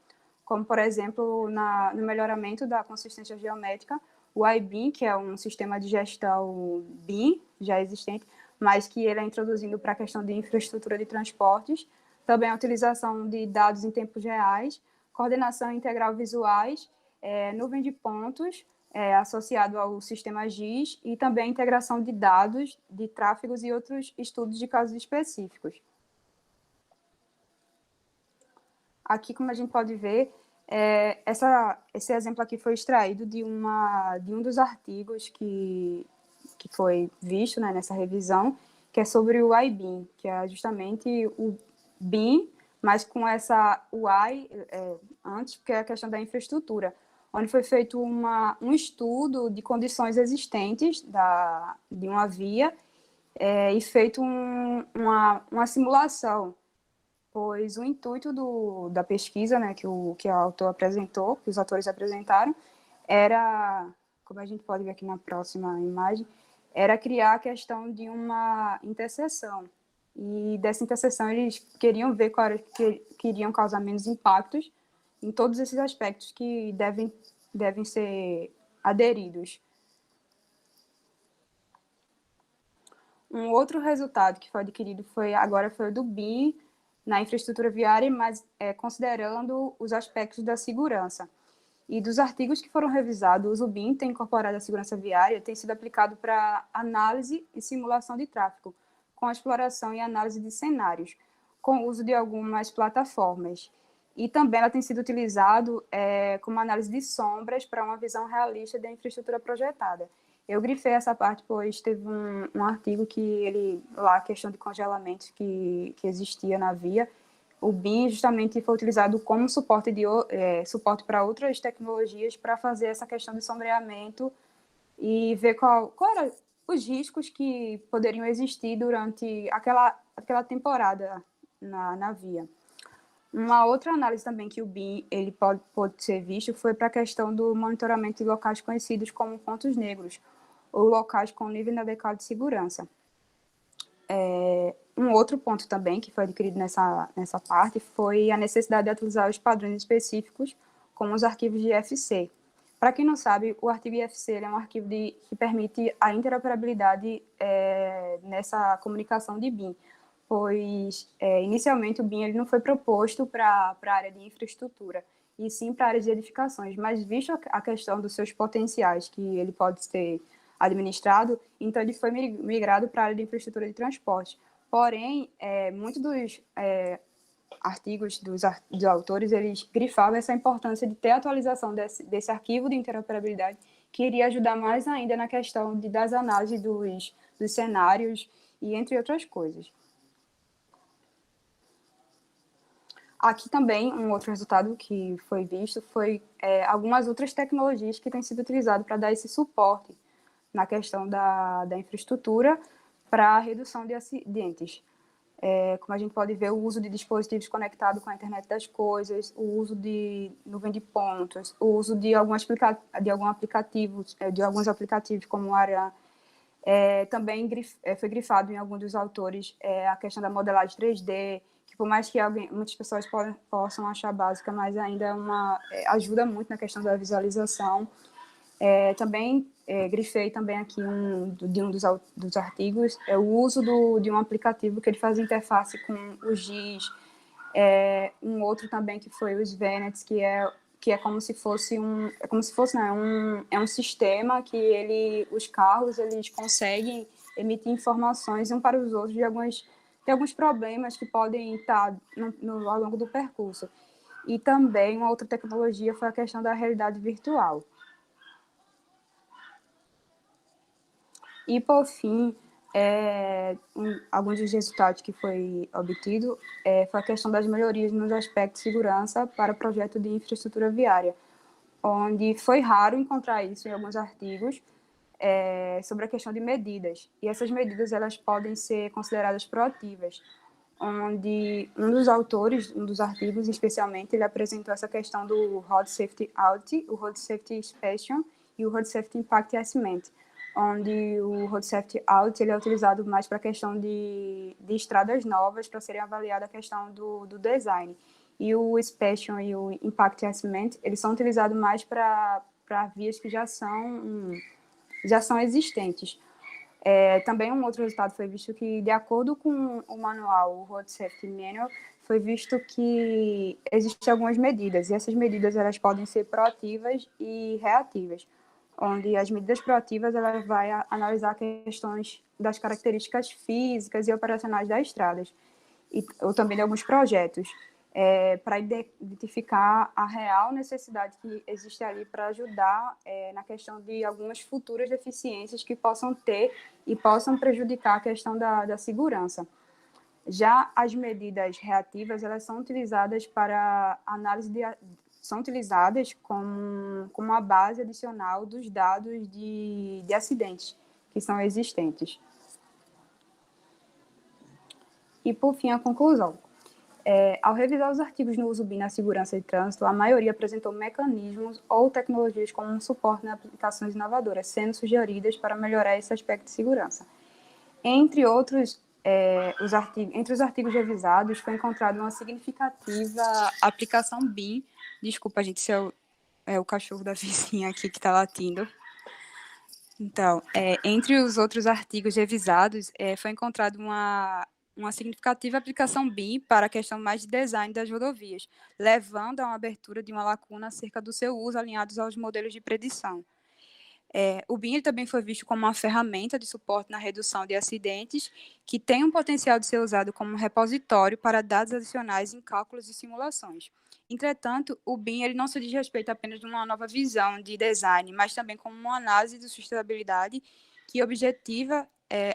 como por exemplo no melhoramento da consistência geométrica, o iBIM, que é um sistema de gestão BIM já existente, mas que ele é introduzindo para a questão de infraestrutura de transportes, também a utilização de dados em tempos reais, coordenação integral visuais, nuvem de pontos, associado ao sistema GIS, e também a integração de dados, de tráfegos e outros estudos de casos específicos. Aqui, como a gente pode ver, esse exemplo aqui foi extraído de um dos artigos que foi visto, né, nessa revisão, que é sobre o iBIM, que é justamente o BIM, mas com o I antes, que é a questão da infraestrutura, onde foi feito um estudo de condições existentes de uma via e feito uma simulação, pois o intuito da pesquisa, né, que o autor apresentou, que os autores apresentaram, era, como a gente pode ver aqui na próxima imagem, era criar a questão de uma interseção. E dessa interseção eles queriam ver que iriam causar menos impactos em todos esses aspectos que devem ser aderidos. Um outro resultado que foi adquirido foi o do BIM na infraestrutura viária, mas considerando os aspectos da segurança. E dos artigos que foram revisados, o uso BIM tem incorporado a segurança viária, tem sido aplicado para análise e simulação de tráfego, com a exploração e análise de cenários, com o uso de algumas plataformas. E também ela tem sido utilizado como análise de sombras para uma visão realista da infraestrutura projetada. Eu grifei essa parte, pois teve um artigo a questão de congelamento que existia na via, o BIM justamente foi utilizado como suporte para outras tecnologias para fazer essa questão de sombreamento e ver qual eram os riscos que poderiam existir durante aquela temporada na via. Uma outra análise também que o BIM ele pode ser visto foi para a questão do monitoramento de locais conhecidos como pontos negros, ou locais com nível inadequado de segurança. Um outro ponto também que foi adquirido nessa parte foi a necessidade de atualizar os padrões específicos, como os arquivos de IFC. Para quem não sabe, o arquivo IFC é um arquivo que permite a interoperabilidade nessa comunicação de BIM, pois inicialmente o BIM ele não foi proposto para a área de infraestrutura, e sim para a área de edificações, mas visto a questão dos seus potenciais, que ele pode ser administrado, então ele foi migrado para a área de infraestrutura de transporte. Porém, muitos dos artigos dos autores, eles grifavam essa importância de ter atualização desse arquivo de interoperabilidade, que iria ajudar mais ainda na questão das análises dos cenários e entre outras coisas. Aqui também, um outro resultado que foi visto foi algumas outras tecnologias que têm sido utilizadas para dar esse suporte na questão da infraestrutura para a redução de acidentes. Como a gente pode ver, o uso de dispositivos conectados com a internet das coisas, o uso de nuvem de pontos, o uso de alguns aplicativos como o ARIA. Também foi grifado em alguns dos autores a questão da modelagem 3D, que por mais que muitas pessoas possam achar básica, mas ainda ajuda muito na questão da visualização. Também grifei também aqui de um dos artigos, o uso de um aplicativo que ele faz interface com o GIS, um outro também que foi o SVNet, que é como se fosse um sistema que os carros eles conseguem emitir informações um para os outros de alguns problemas que podem estar ao longo do percurso. E também uma outra tecnologia foi a questão da realidade virtual. E, por fim, alguns dos resultados que foi obtido foi a questão das melhorias nos aspectos de segurança para o projeto de infraestrutura viária, onde foi raro encontrar isso em alguns artigos sobre a questão de medidas. E essas medidas elas podem ser consideradas proativas, onde um dos autores, um dos artigos especialmente, ele apresentou essa questão do Road Safety Audit, o Road Safety Inspection e o Road Safety Impact Assessment, onde o Road Safety Audit ele é utilizado mais para a questão de estradas novas, para serem avaliada a questão do design. E o Inspection e o Impact Assessment, eles são utilizados mais para vias que já são existentes. Também um outro resultado foi visto que, de acordo com o manual, o Road Safety Manual, foi visto que existem algumas medidas, e essas medidas elas podem ser proativas e reativas, onde as medidas proativas elas vai analisar questões das características físicas e operacionais das estradas, ou também de alguns projetos, para identificar a real necessidade que existe ali para ajudar na questão de algumas futuras deficiências que possam ter e possam prejudicar a questão da segurança. Já as medidas reativas, elas são utilizadas para análise são utilizadas como uma base adicional dos dados de acidentes que são existentes. E, por fim, a conclusão. Ao revisar os artigos no uso BIM na segurança de trânsito, a maioria apresentou mecanismos ou tecnologias como um suporte nas aplicações inovadoras, sendo sugeridas para melhorar esse aspecto de segurança. Entre outros, entre os artigos revisados, foi encontrada uma significativa aplicação BIM. Desculpa, gente, se é o cachorro da vizinha aqui que está latindo. Então, entre os outros artigos revisados, foi encontrada uma significativa aplicação BIM para a questão mais de design das rodovias, levando a uma abertura de uma lacuna acerca do seu uso alinhados aos modelos de predição. O BIM também foi visto como uma ferramenta de suporte na redução de acidentes, que tem um potencial de ser usado como repositório para dados adicionais em cálculos e simulações. Entretanto, o BIM ele não se diz respeito apenas de uma nova visão de design, mas também como uma análise de sustentabilidade que objetiva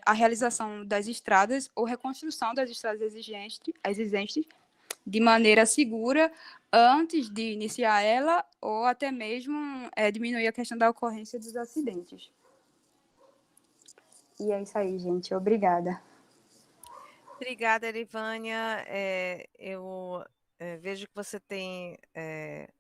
a realização das estradas ou reconstrução das estradas existentes de maneira segura antes de iniciar ela ou até mesmo diminuir a questão da ocorrência dos acidentes. E é isso aí, gente. Obrigada. Obrigada, Erivânia. Eu vejo que você tem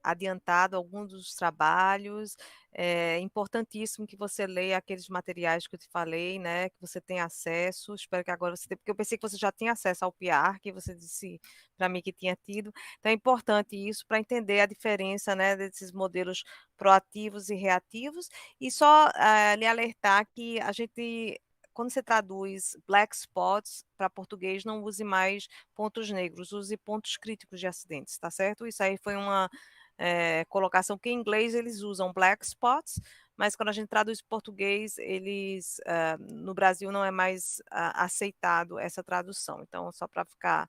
adiantado alguns dos trabalhos. É importantíssimo que você leia aqueles materiais que eu te falei, né? Que você tem acesso. Espero que agora você tenha, porque eu pensei que você já tinha acesso ao PR, que você disse para mim que tinha tido. Então é importante isso para entender a diferença, né, desses modelos proativos e reativos. E só lhe alertar que a gente, quando você traduz black spots para português, não use mais pontos negros, use pontos críticos de acidentes, tá certo? Isso aí foi uma colocação que em inglês eles usam black spots, mas quando a gente traduz para português, eles no Brasil não é mais aceitado essa tradução. Então, só para ficar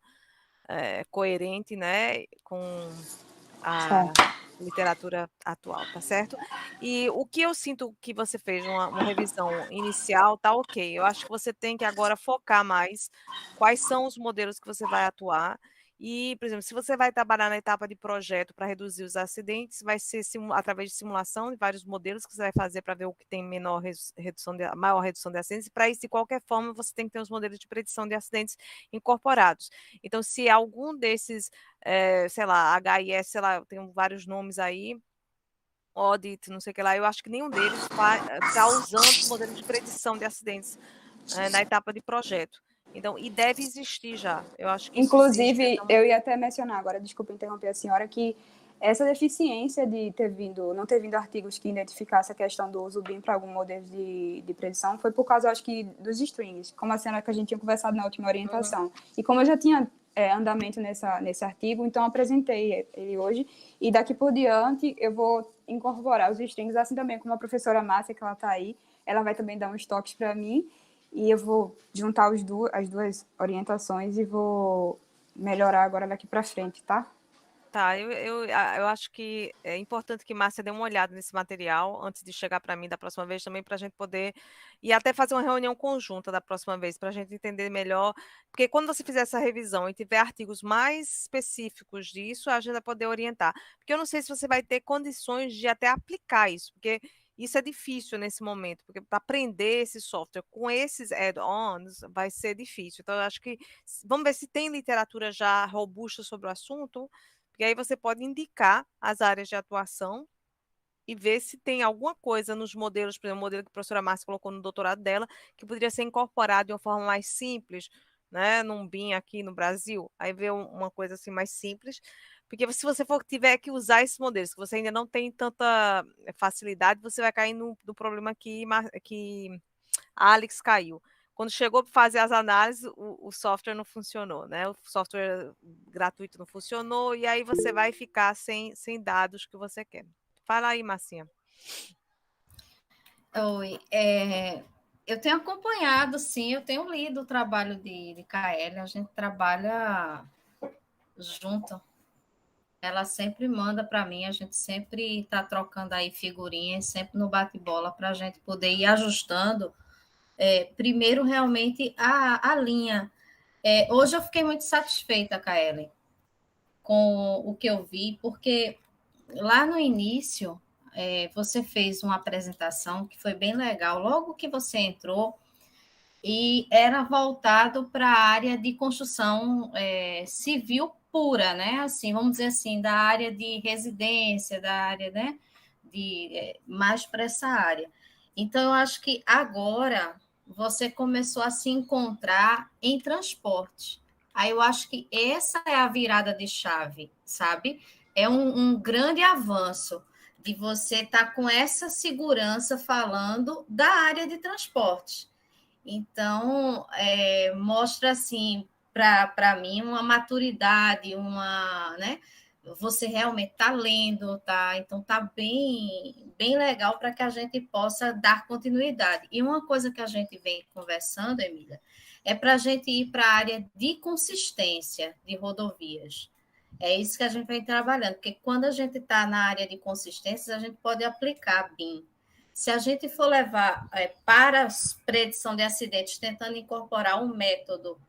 coerente, né, com a literatura atual, tá certo? E o que eu sinto que você fez uma revisão inicial, tá ok. Eu acho que você tem que agora focar mais quais são os modelos que você vai atuar. E, por exemplo, se você vai trabalhar na etapa de projeto para reduzir os acidentes, vai ser através de simulação de vários modelos que você vai fazer para ver o que tem maior redução de acidentes. E para isso, de qualquer forma, você tem que ter os modelos de predição de acidentes incorporados. Então, se algum desses, sei lá, HIS, sei lá, eu tenho vários nomes aí, audit, não sei o que lá, eu acho que nenhum deles está usando o modelo de predição de acidentes na etapa de projeto. Então, e deve existir já. Eu acho que inclusive, existe, então... eu ia até mencionar agora, desculpa interromper a senhora, que Essa deficiência de não ter vindo artigos que identificassem a questão do uso BIM para algum modelo de predição foi por causa, acho que, dos strings, como a cena que a gente tinha conversado na última orientação. E como eu já tinha andamento nesse artigo, então apresentei ele hoje, e daqui por diante eu vou incorporar os strings, assim também como a professora Márcia, que ela está aí, ela vai também dar uns toques para mim, e eu vou juntar as duas orientações e vou melhorar agora daqui para frente, tá? Tá, eu acho que é importante que Márcia dê uma olhada nesse material antes de chegar para mim da próxima vez também, para a gente poder e até fazer uma reunião conjunta da próxima vez, para a gente entender melhor. Porque quando você fizer essa revisão e tiver artigos mais específicos disso, a gente vai poder orientar. Porque eu não sei se você vai ter condições de até aplicar isso, porque isso é difícil nesse momento, porque para aprender esse software com esses add-ons vai ser difícil. Então, eu acho que vamos ver se tem literatura já robusta sobre o assunto. Porque aí você pode indicar as áreas de atuação e ver se tem alguma coisa nos modelos, por exemplo, o modelo que a professora Márcia colocou no doutorado dela, que poderia ser incorporado de uma forma mais simples, né, num BIM aqui no Brasil. Aí ver uma coisa assim mais simples. Porque se você tiver que usar esses modelos, que você ainda não tem tanta facilidade, você vai cair no problema que a Alex caiu. Quando chegou para fazer as análises, o software não funcionou, né? O software gratuito não funcionou, e aí você vai ficar sem dados que você quer. Fala aí, Marcinha. Oi, eu tenho acompanhado, sim, eu tenho lido o trabalho de KL, a gente trabalha junto. Ela sempre manda para mim, a gente sempre está trocando aí figurinhas, sempre no bate-bola, para a gente poder ir ajustando. Primeiro, realmente, a linha. Hoje eu fiquei muito satisfeita, KL, com o que eu vi, porque lá no início você fez uma apresentação que foi bem legal, logo que você entrou, e era voltado para a área de construção civil pura, né? Assim, vamos dizer assim, da área de residência, da área, né? Mais para essa área. Então, eu acho que agora você começou a se encontrar em transporte. Aí eu acho que essa é a virada de chave, sabe? É um grande avanço de você estar com essa segurança falando da área de transporte. Então, mostra, assim, para mim, uma maturidade, né? Você realmente está lendo, tá? Então, está bem, bem legal para que a gente possa dar continuidade. E uma coisa que a gente vem conversando, Emília, é para a gente ir para a área de consistência de rodovias. É isso que a gente vem trabalhando, porque quando a gente está na área de consistência, a gente pode aplicar BIM. Se a gente for levar para a predição de acidentes, tentando incorporar um método,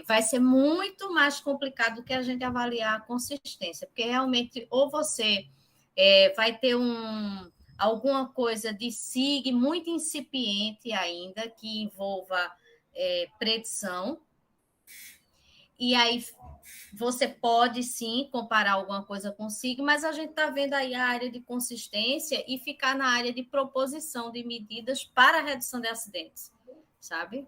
vai ser muito mais complicado do que a gente avaliar a consistência, porque realmente ou você vai ter alguma coisa de SIG muito incipiente ainda, que envolva predição, e aí você pode sim comparar alguma coisa com SIG, mas a gente está vendo aí a área de consistência e ficar na área de proposição de medidas para a redução de acidentes, sabe?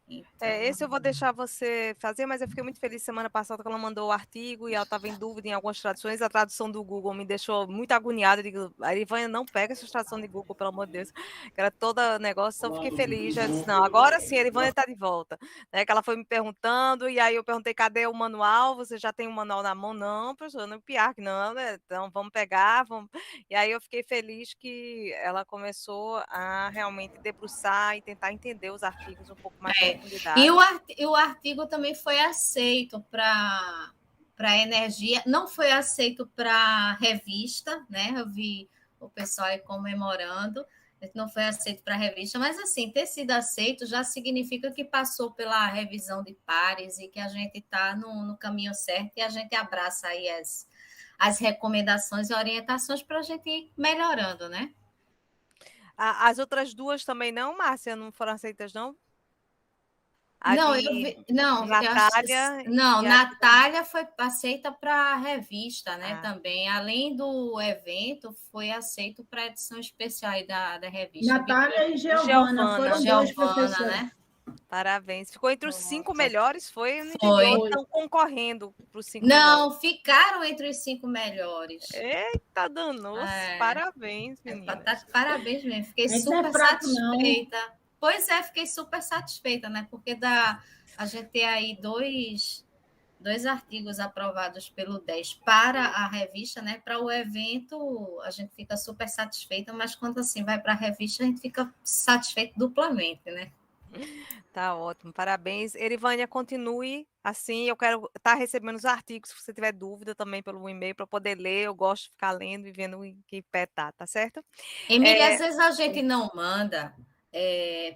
Então... Esse eu vou deixar você fazer, mas eu fiquei muito feliz semana passada que ela mandou o artigo e ela estava em dúvida em algumas traduções. A tradução do Google me deixou muito agoniada. Digo, a Ivânia, não pega essa tradução de Google, pelo amor de Deus. Que era toda negócio, então eu fiquei feliz. Já disse, não, agora sim, a Ivânia está de volta. Né, que ela foi me perguntando, e aí eu perguntei, cadê o manual? Você já tem o manual na mão? Não, professor, não piar que não, né? Então vamos pegar, vamos... E aí eu fiquei feliz que ela começou a realmente debruçar e tentar entender os artigos um pouco mais em profundidade. E o artigo também foi aceito para energia, não foi aceito para revista, né? Eu vi o pessoal aí comemorando, não foi aceito para revista, mas assim, ter sido aceito já significa que passou pela revisão de pares e que a gente está no caminho certo e a gente abraça aí as recomendações e orientações para a gente ir melhorando, né? As outras duas também não, Márcia, não foram aceitas, não? Natália foi aceita para a revista, né? Também, além do evento, foi aceito para a edição especial da revista. Natália e Giovana foram dois professores, né? Parabéns. Ficou entre os 5 melhores, foi? Eu não entendi. Foi. Ou estão concorrendo para os 5 Não, melhores? ficaram entre os 5 melhores. Eita, danou-se. Parabéns, meninas. Parabéns mesmo. Fiquei Esse não é super fraco, não. satisfeita. Pois é, fiquei super satisfeita, né? Porque a gente tem aí dois artigos aprovados pelo 10 para a revista, né? Para o evento, a gente fica super satisfeita, mas quando assim vai para a revista, a gente fica satisfeito duplamente, né? Tá ótimo, parabéns. Erivânia, continue assim. Eu quero estar recebendo os artigos, se você tiver dúvida também pelo e-mail, para poder ler. Eu gosto de ficar lendo e vendo em que pé tá certo? Emília, às vezes a gente não manda,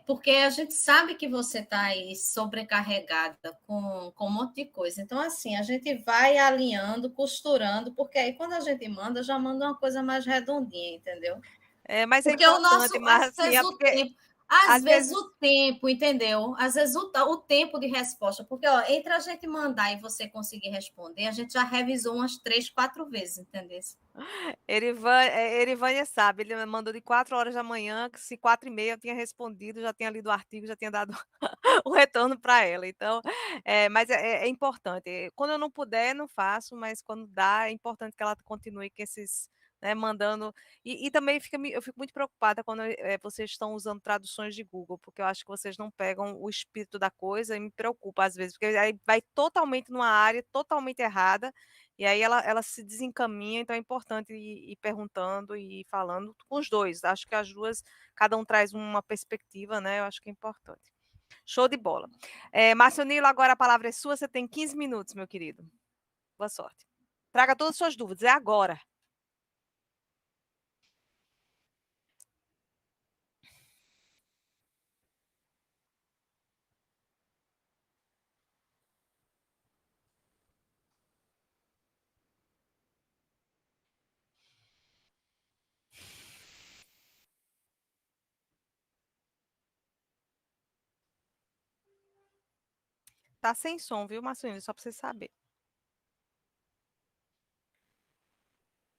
porque a gente sabe que você está aí sobrecarregada com um monte de coisa. Então, assim, a gente vai alinhando, costurando, porque aí quando a gente manda, já manda uma coisa mais redondinha, entendeu? Mas porque é importante, às vezes o tempo. Às vezes o tempo, entendeu? Às vezes o tempo de resposta. Porque, ó, entre a gente mandar e você conseguir responder, a gente já revisou umas 3, 4 vezes, entendeu? Erivânia sabe, ele me mandou de 4 horas da manhã, que se 4h30 eu tinha respondido, já tinha lido o artigo, já tinha dado o retorno para ela. Então, mas é importante. Quando eu não puder, não faço, mas quando dá, é importante que ela continue com esses, né, mandando. E também eu fico muito preocupada quando vocês estão usando traduções de Google, porque eu acho que vocês não pegam o espírito da coisa e me preocupa às vezes, porque aí vai totalmente numa área totalmente errada, e aí ela se desencaminha, então é importante ir perguntando e falando com os dois. Acho que as duas, cada um traz uma perspectiva, né? Eu acho que é importante. Show de bola. Marcionilo, agora a palavra é sua, você tem 15 minutos, meu querido. Boa sorte. Traga todas as suas dúvidas, é agora. Tá sem som, viu, Marcionilo? Só para você saber.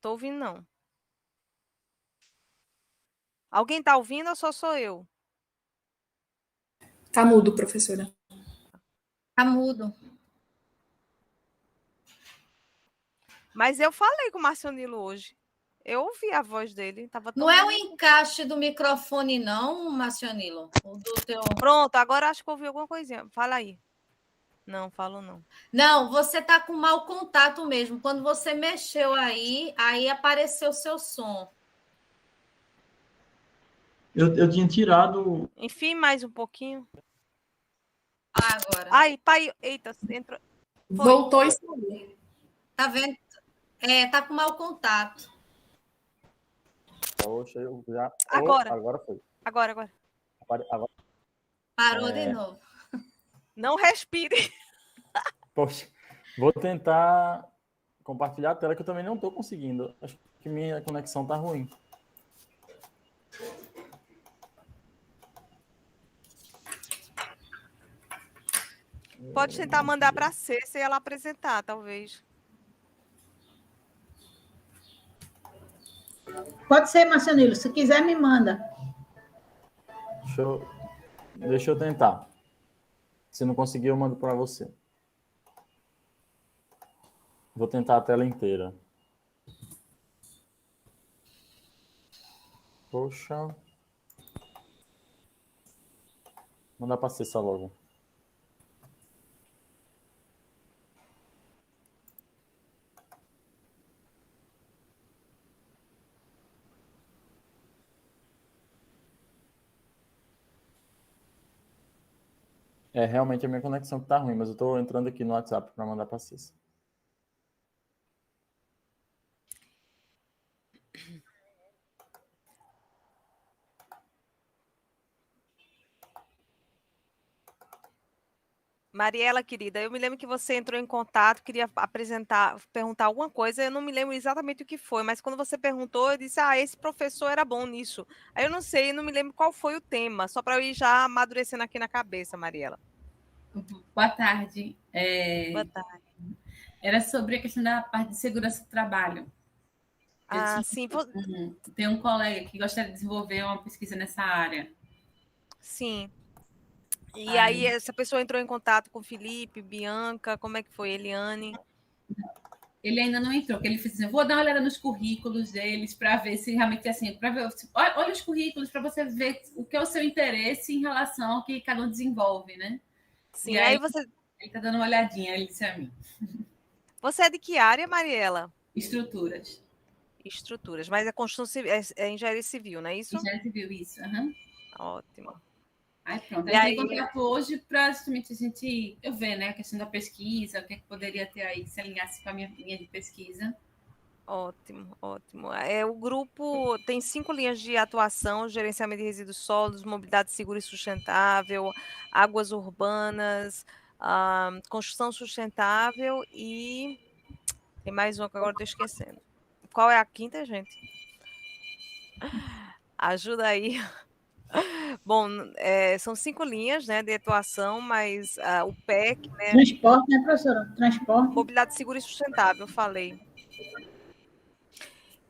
Tô ouvindo, não. Alguém tá ouvindo ou só sou eu? Tá mudo, professora. Tá mudo. Mas eu falei com o Marcionilo hoje. Eu ouvi a voz dele. Tava tão Não é o bonito. encaixe do microfone, não, Marcionilo? O do teu... Pronto, agora acho que eu ouvi alguma coisinha. Fala aí. Não, falo não. Não, você tá com mau contato mesmo. Quando você mexeu aí apareceu o seu som. Eu tinha tirado. Enfim, mais um pouquinho. Agora. Ai, pai, eita, entrou. Foi. Voltou e saiu. Tá vendo? Tá com mau contato. Poxa, eu já. Agora. Agora foi. Agora. Parou de novo. Não respire. Poxa, vou tentar compartilhar a tela, que eu também não estou conseguindo. Acho que minha conexão está ruim. Pode tentar mandar para Cessa e ela apresentar, talvez. Pode ser, Marcionilo. Se quiser, me manda. Deixa eu tentar. Se não conseguir, eu mando para você. Vou tentar a tela inteira. Poxa. Mandar para Cessa logo. Realmente a minha conexão que tá ruim, mas eu estou entrando aqui no WhatsApp para mandar para Cissa. Mariela, querida, eu me lembro que você entrou em contato, queria perguntar alguma coisa, eu não me lembro exatamente o que foi, mas quando você perguntou, eu disse, esse professor era bom nisso. Aí eu não sei, não me lembro qual foi o tema, só para eu ir já amadurecendo aqui na cabeça, Mariela. Boa tarde. Boa tarde. Era sobre a questão da parte de segurança do trabalho. Sim. Tem um colega que gostaria de desenvolver uma pesquisa nessa área. Sim. E aí essa pessoa entrou em contato com Felipe, Bianca, como é que foi, Eliane? Ele ainda não entrou, porque ele fez assim, vou dar uma olhada nos currículos deles para ver se realmente assim, para ver, olha os currículos para você ver o que é o seu interesse em relação ao que cada um desenvolve, né? Sim, E aí aí você ele está dando uma olhadinha, ele disse a mim. é de que área, Mariela? Estruturas. Estruturas, mas é construção civil, é engenharia civil, não é isso? Engenharia civil, isso. Uhum. Ótimo. Aí pronto, E eu entrei aí, em contato hoje para justamente eu ver, né, a questão da pesquisa, o que, é que poderia ter aí que se alinhasse com a minha linha de pesquisa. ótimo, ótimo. O grupo tem 5 linhas de atuação: gerenciamento de resíduos sólidos, mobilidade segura e sustentável, águas urbanas, construção sustentável e tem mais uma que agora estou esquecendo. Qual é a quinta, gente? Ajuda aí. Bom, são 5 linhas, né, de atuação, mas o PEC, né? Transporte, né, professora? Transporte. Mobilidade segura e sustentável, eu falei.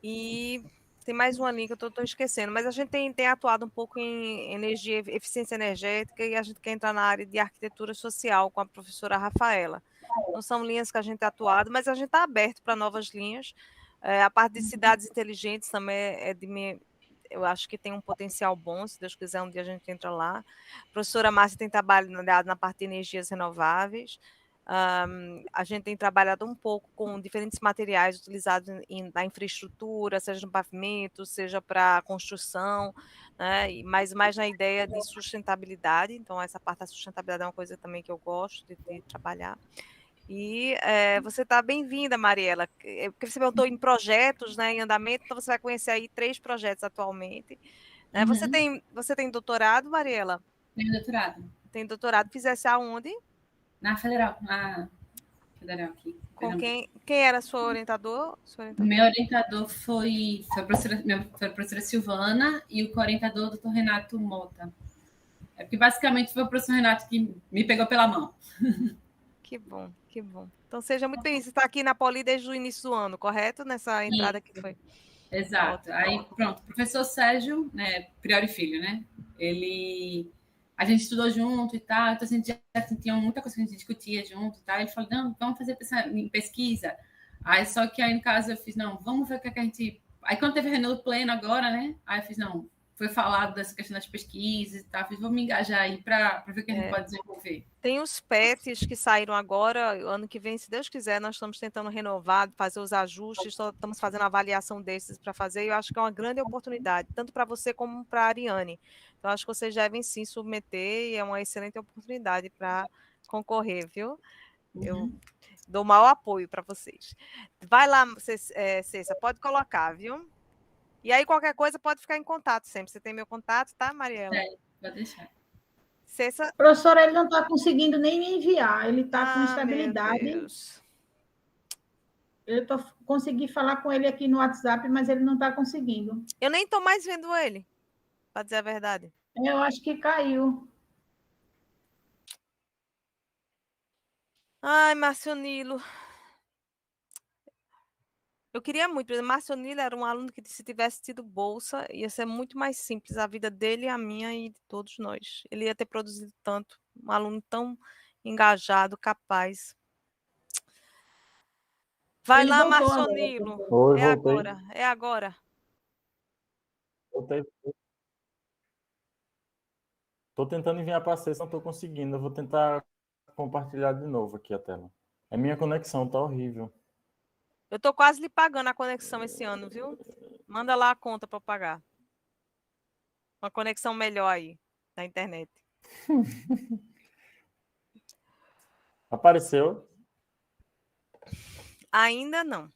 E tem mais uma linha que eu estou esquecendo, mas a gente tem atuado um pouco em eficiência energética e a gente quer entrar na área de arquitetura social com a professora Rafaela. Não são linhas que a gente tem atuado, mas a gente está aberto para novas linhas. A parte de cidades inteligentes também eu acho que tem um potencial bom, se Deus quiser, um dia a gente entra lá. A professora Márcia tem trabalhado na parte de energias renováveis. A gente tem trabalhado um pouco com diferentes materiais utilizados na infraestrutura, seja no pavimento, seja para construção, né? Mas mais na ideia de sustentabilidade. Então, essa parte da sustentabilidade é uma coisa também que eu gosto de trabalhar. E você está bem-vinda, Mariela, porque você perguntou em projetos, né, em andamento, então você vai conhecer aí 3 projetos atualmente. Né? Uhum. Você tem doutorado, Mariela? Tenho doutorado. Tem doutorado, fizesse aonde? Na Federal aqui. Com quem era sua orientador? Meu orientador foi a professora Silvana e o co-orientador, o doutor Renato Mota. É porque basicamente foi o professor Renato que me pegou pela mão. Que bom, que bom. Então seja muito bem-vindo. Você está aqui na Poli desde o início do ano, correto? Nessa entrada que foi. Exato. Ótimo. Aí, pronto, o professor Sérgio, né, Priori Filho, né? A gente estudou junto e tal, então a gente já tinha muita coisa que a gente discutia junto e tal. Ele falou, não, vamos fazer pesquisa. Aí, só que aí, no caso, eu fiz, não, vamos ver o que a gente... Aí, quando teve a reunião do pleno agora, né? Aí eu fiz, não, foi falado dessa questão das pesquisas e tal, fiz, vamos me engajar aí para ver o que a gente pode desenvolver. Tem os PETs que saíram agora, ano que vem, se Deus quiser, nós estamos tentando renovar, fazer os ajustes, estamos fazendo a avaliação desses para fazer, e eu acho que é uma grande oportunidade, tanto para você como para a Ariane. Então, acho que vocês devem sim submeter, e é uma excelente oportunidade para concorrer, viu? Eu dou maior apoio para vocês. Vai lá, Cessa, pode colocar, viu? E aí, qualquer coisa, pode ficar em contato sempre. Você tem meu contato, tá, Mariela? Pode deixar. Cessa... Professora, ele não está conseguindo nem me enviar, ele está com instabilidade. Meu Deus. Eu consegui falar com ele aqui no WhatsApp, mas ele não está conseguindo. Eu nem estou mais vendo ele, para dizer a verdade. Eu acho que caiu. Ai, Marcionilo. Eu queria muito, porque Marcionilo era um aluno que, se tivesse tido bolsa, ia ser muito mais simples a vida dele, a minha e de todos nós. Ele ia ter produzido tanto. Um aluno tão engajado, capaz. Vai lá, Marcionilo. Oi, É voltei. agora, é agora. Voltei. Estou tentando enviar para vocês, não estou conseguindo. Eu vou tentar compartilhar de novo aqui a tela. A minha conexão tá horrível. Eu tô quase lhe pagando a conexão esse ano, viu? Manda lá a conta para eu pagar. Uma conexão melhor aí, na internet. Apareceu? Ainda não.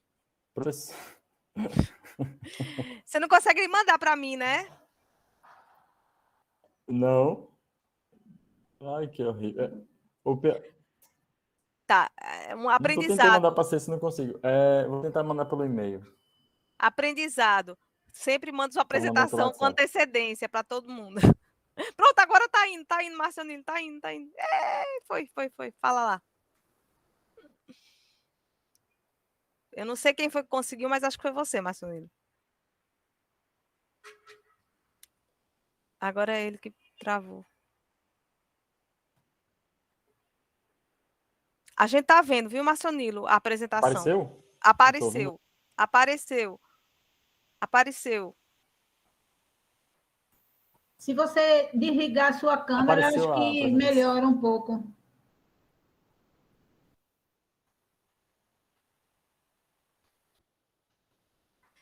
Professor. Você não consegue mandar para mim, né? Não. Ai, que horrível. Tá, um Eu tentando mandar aprendizado. para vocês, se não consigo. Vou tentar mandar pelo e-mail. Aprendizado. Sempre manda sua Vou mandar pelo apresentação com WhatsApp. antecedência para todo mundo. Pronto, agora tá indo, Marcionino, tá indo. Foi. Fala lá. Eu não sei quem foi que conseguiu, mas acho que foi você, Marcionino. Agora é ele que travou. A gente tá vendo, viu, Marcionilo, a apresentação. Apareceu? Apareceu. Apareceu. Apareceu. Se você desligar a sua câmera, Apareceu acho a que apresentação. melhora um pouco.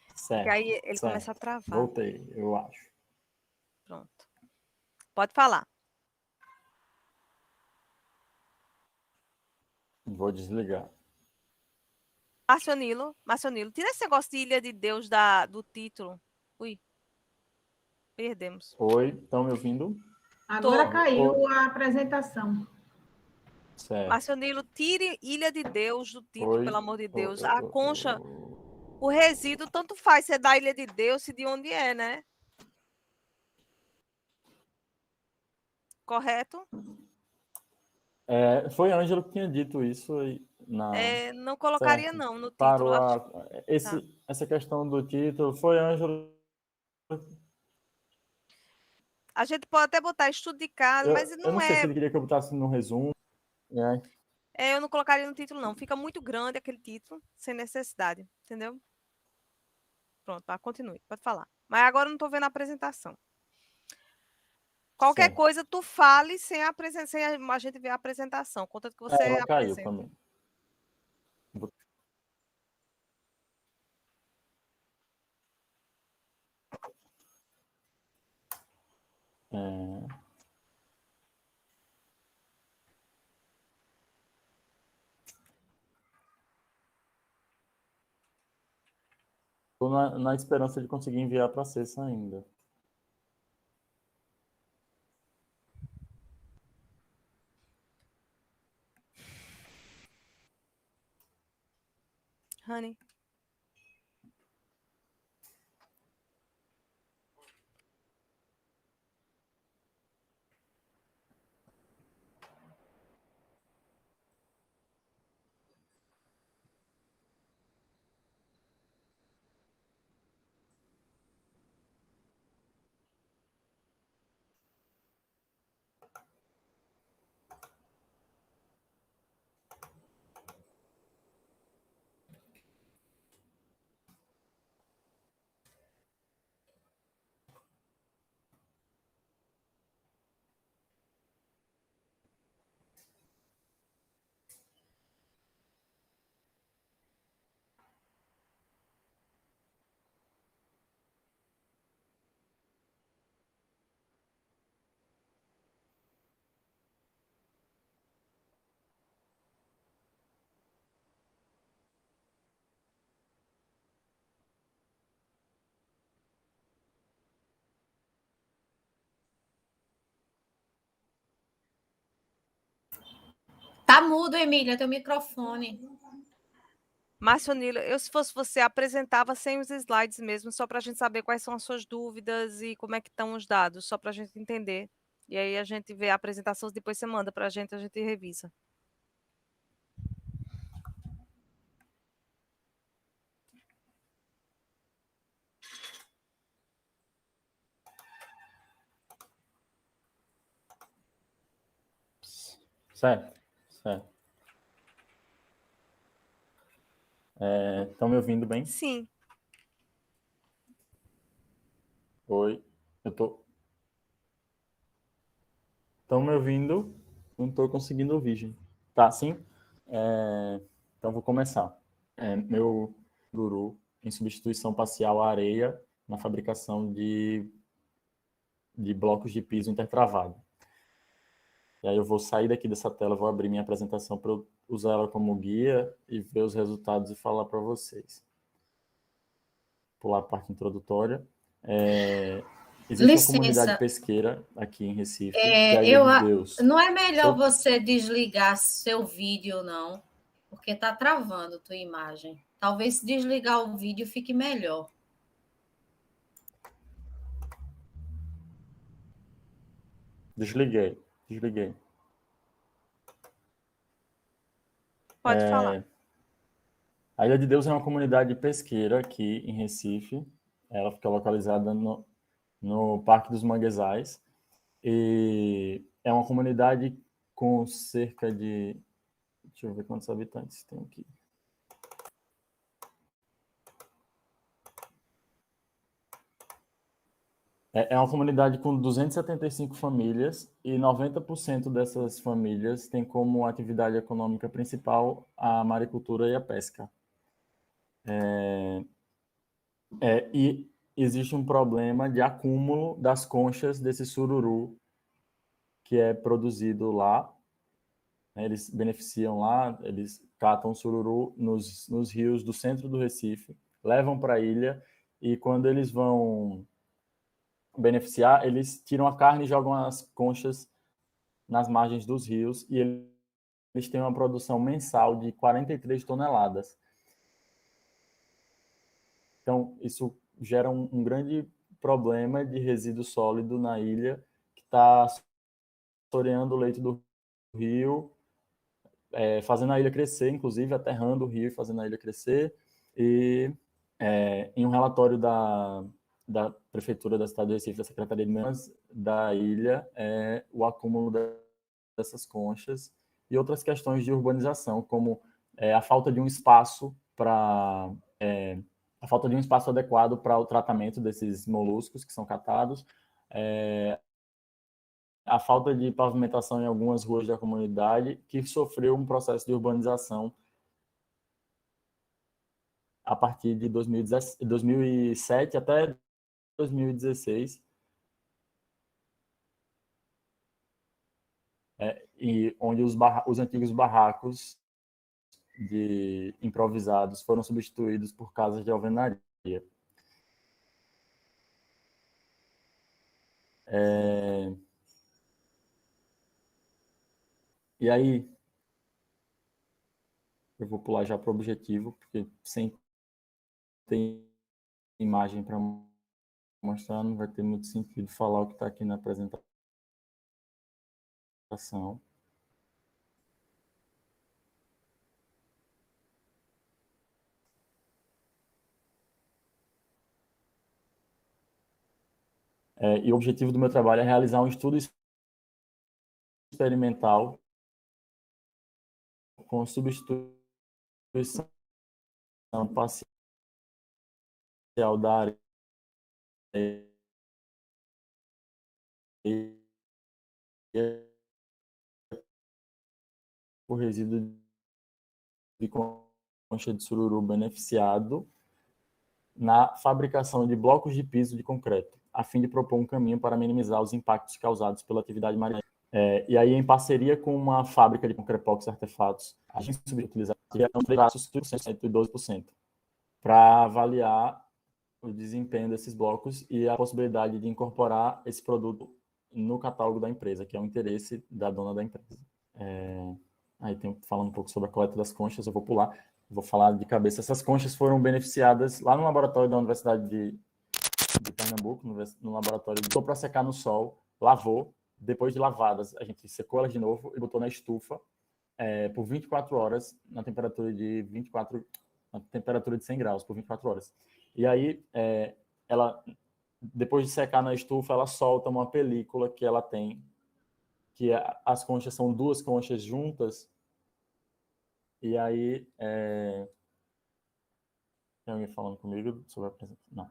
Porque Certo. aí ele certo. começa a travar. Voltei, eu acho. Pronto. Pode falar. Vou desligar. Marcionilo, tira esse negócio de Ilha de Deus do título. Ui. Perdemos. Oi, estão me ouvindo? Agora Tô. caiu a apresentação. Certo. Marcionilo, tire Ilha de Deus do título, Oi. pelo amor de Deus. A concha, o resíduo, tanto faz se é da Ilha de Deus, se de onde é, né? Correto? Foi a Ângela que tinha dito isso na. Não colocaria certo. não no título. Para Tá. essa questão do título, foi a Ângela. A gente pode até botar estudo de caso, mas Eu não não sei se é. ele queria que eu botasse no resumo. Eu não colocaria no título, não. Fica muito grande aquele título, sem necessidade, entendeu? Pronto, continue, pode falar. Mas agora eu não estou vendo a apresentação. Qualquer Certo. coisa, tu fale sem a gente ver a apresentação. Contanto que você ela caiu apresenta. também. Estou na esperança de conseguir enviar para a Cessa ainda. Honey. Tá mudo, Emília, teu microfone. Marcionilo, se fosse você, apresentava sem os slides mesmo, só para a gente saber quais são as suas dúvidas e como é que estão os dados, só para a gente entender. E aí a gente vê a apresentação, depois você manda para a gente revisa. Certo. Estão me ouvindo bem? Sim. Oi, Estão me ouvindo? Não estou conseguindo ouvir, gente. Tá, sim? Então, vou começar. Meu guru em substituição parcial à areia na fabricação de blocos de piso intertravado. E aí eu vou sair daqui dessa tela, vou abrir minha apresentação para eu usar ela como guia e ver os resultados e falar para vocês. Pular a parte introdutória. Existe uma comunidade pesqueira aqui em Recife, que é a Ilha de Deus. Não é melhor você desligar seu vídeo, não, porque está travando tua imagem. Talvez se desligar o vídeo fique melhor. Desliguei. Pode falar. A Ilha de Deus é uma comunidade pesqueira aqui em Recife. Ela fica localizada no Parque dos Manguezais. E é uma comunidade com cerca de Deixa eu ver quantos habitantes tem aqui. É uma comunidade com 275 famílias e 90% dessas famílias têm como atividade econômica principal a maricultura e a pesca. E existe um problema de acúmulo das conchas desse sururu que é produzido lá. Eles beneficiam lá, eles catam sururu nos rios do centro do Recife, levam para a ilha e quando eles vão beneficiar, eles tiram a carne e jogam as conchas nas margens dos rios e eles têm uma produção mensal de 43 toneladas. Então, isso gera um grande problema de resíduo sólido na ilha, que está assoreando o leito do rio, fazendo a ilha crescer, inclusive aterrando o rio e fazendo a ilha crescer. E em um relatório da Prefeitura da cidade do Recife, da Secretaria de Meio Ambiente da ilha, o acúmulo dessas conchas e outras questões de urbanização, como a falta de um espaço a falta de um espaço adequado para o tratamento desses moluscos que são catados, a falta de pavimentação em algumas ruas da comunidade, que sofreu um processo de urbanização a partir de 2007 até 2016, e onde os antigos barracos improvisados foram substituídos por casas de alvenaria. E aí, eu vou pular já para o objetivo, porque sem ter imagem para mostrar, não vai ter muito sentido falar o que está aqui na apresentação. E o objetivo do meu trabalho é realizar um estudo experimental com substituição parcial da areia por resíduo de concha de sururu beneficiado na fabricação de blocos de piso de concreto, a fim de propor um caminho para minimizar os impactos causados pela atividade marinha. E aí, em parceria com uma fábrica de concrepox artefatos, a gente utiliza um 112% para avaliar o desempenho desses blocos e a possibilidade de incorporar esse produto no catálogo da empresa, que é o interesse da dona da empresa. Aí tem falando um pouco sobre a coleta das conchas, eu vou pular, vou falar de cabeça. Essas conchas foram beneficiadas lá no laboratório da Universidade de Pernambuco, no laboratório, botou para secar no sol, lavou, depois de lavadas, a gente secou elas de novo e botou na estufa por 24 horas, na temperatura de 100 graus, por 24 horas. E aí, ela, depois de secar na estufa, ela solta uma película que ela tem, que as conchas são duas conchas juntas, e aí... Tem alguém falando comigo sobre a apresentação? Não.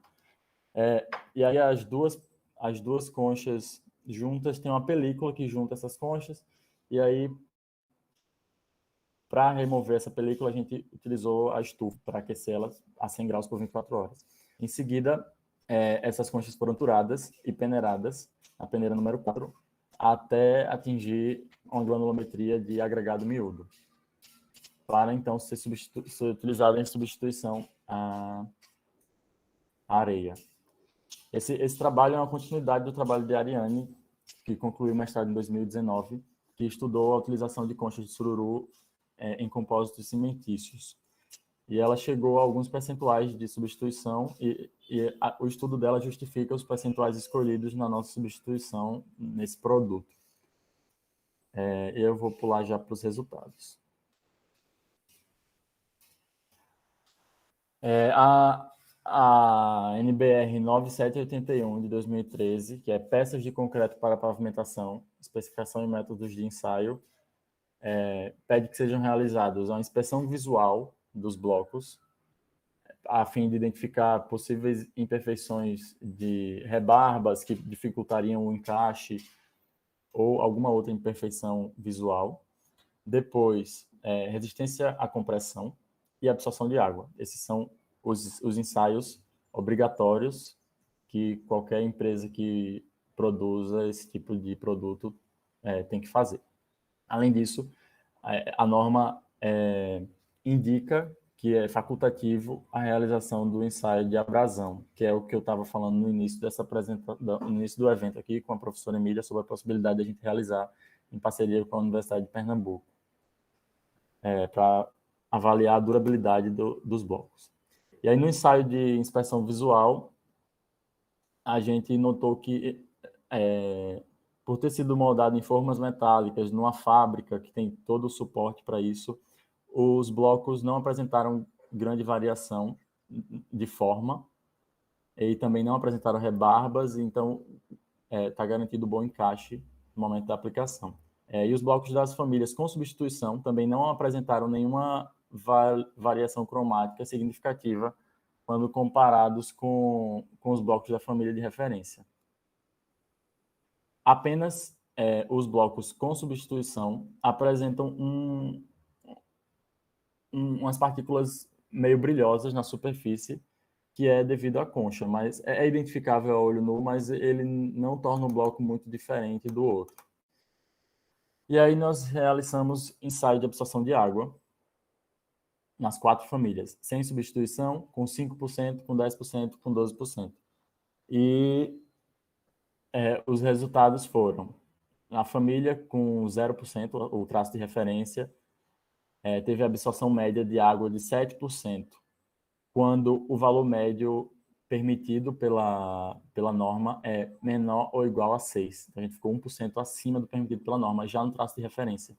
E aí as duas conchas juntas tem uma película que junta essas conchas, e aí para remover essa película a gente utilizou a estufa para aquecer elas a 100 graus por 24 horas. Em seguida, essas conchas foram turadas e peneiradas, a peneira número 4, até atingir uma granulometria de agregado miúdo, para então ser utilizado em substituição à areia. Esse trabalho é uma continuidade do trabalho de Ariane, que concluiu o mestrado em 2019, que estudou a utilização de conchas de sururu em compósitos cimentícios. E ela chegou a alguns percentuais de substituição e o estudo dela justifica os percentuais escolhidos na nossa substituição nesse produto. Eu vou pular já para os resultados. A NBR 9781 de 2013, que é peças de concreto para pavimentação, especificação e métodos de ensaio, pede que sejam realizados uma inspeção visual dos blocos, a fim de identificar possíveis imperfeições de rebarbas que dificultariam o encaixe ou alguma outra imperfeição visual. Depois, resistência à compressão e absorção de água. Esses são os ensaios obrigatórios que qualquer empresa que produza esse tipo de produto tem que fazer. Além disso, a norma indica que é facultativo a realização do ensaio de abrasão, que é o que eu estava falando no início dessa apresentação, no início do evento aqui com a professora Emília, sobre a possibilidade de a gente realizar em parceria com a Universidade de Pernambuco, para avaliar a durabilidade dos blocos. E aí, no ensaio de inspeção visual, a gente notou que, por ter sido moldado em formas metálicas, numa fábrica que tem todo o suporte para isso, os blocos não apresentaram grande variação de forma e também não apresentaram rebarbas, então está garantido bom encaixe no momento da aplicação. E os blocos das famílias com substituição também não apresentaram nenhuma variação cromática significativa quando comparados com os blocos da família de referência. Apenas os blocos com substituição apresentam umas partículas meio brilhosas na superfície, que é devido à concha, mas é identificável a olho nu, mas ele não torna o bloco muito diferente do outro. E aí nós realizamos ensaio de absorção de água nas 4 famílias, sem substituição, com 5%, com 10%, com 12%. E os resultados foram: a família com 0%, o traço de referência, teve a absorção média de água de 7%, quando o valor médio permitido pela norma é menor ou igual a 6%. Então, a gente ficou 1% acima do permitido pela norma, já no traço de referência,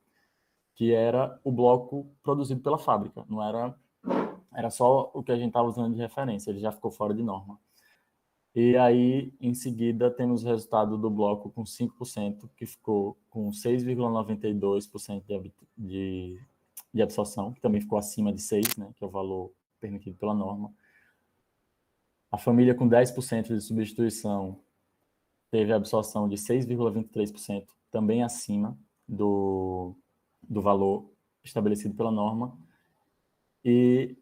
que era o bloco produzido pela fábrica, não era só o que a gente estava usando de referência, ele já ficou fora de norma. E aí, em seguida, temos o resultado do bloco com 5%, que ficou com 6,92% de absorção, que também ficou acima de 6%, né, que é o valor permitido pela norma. A família com 10% de substituição teve a absorção de 6,23%, também acima do valor estabelecido pela norma. E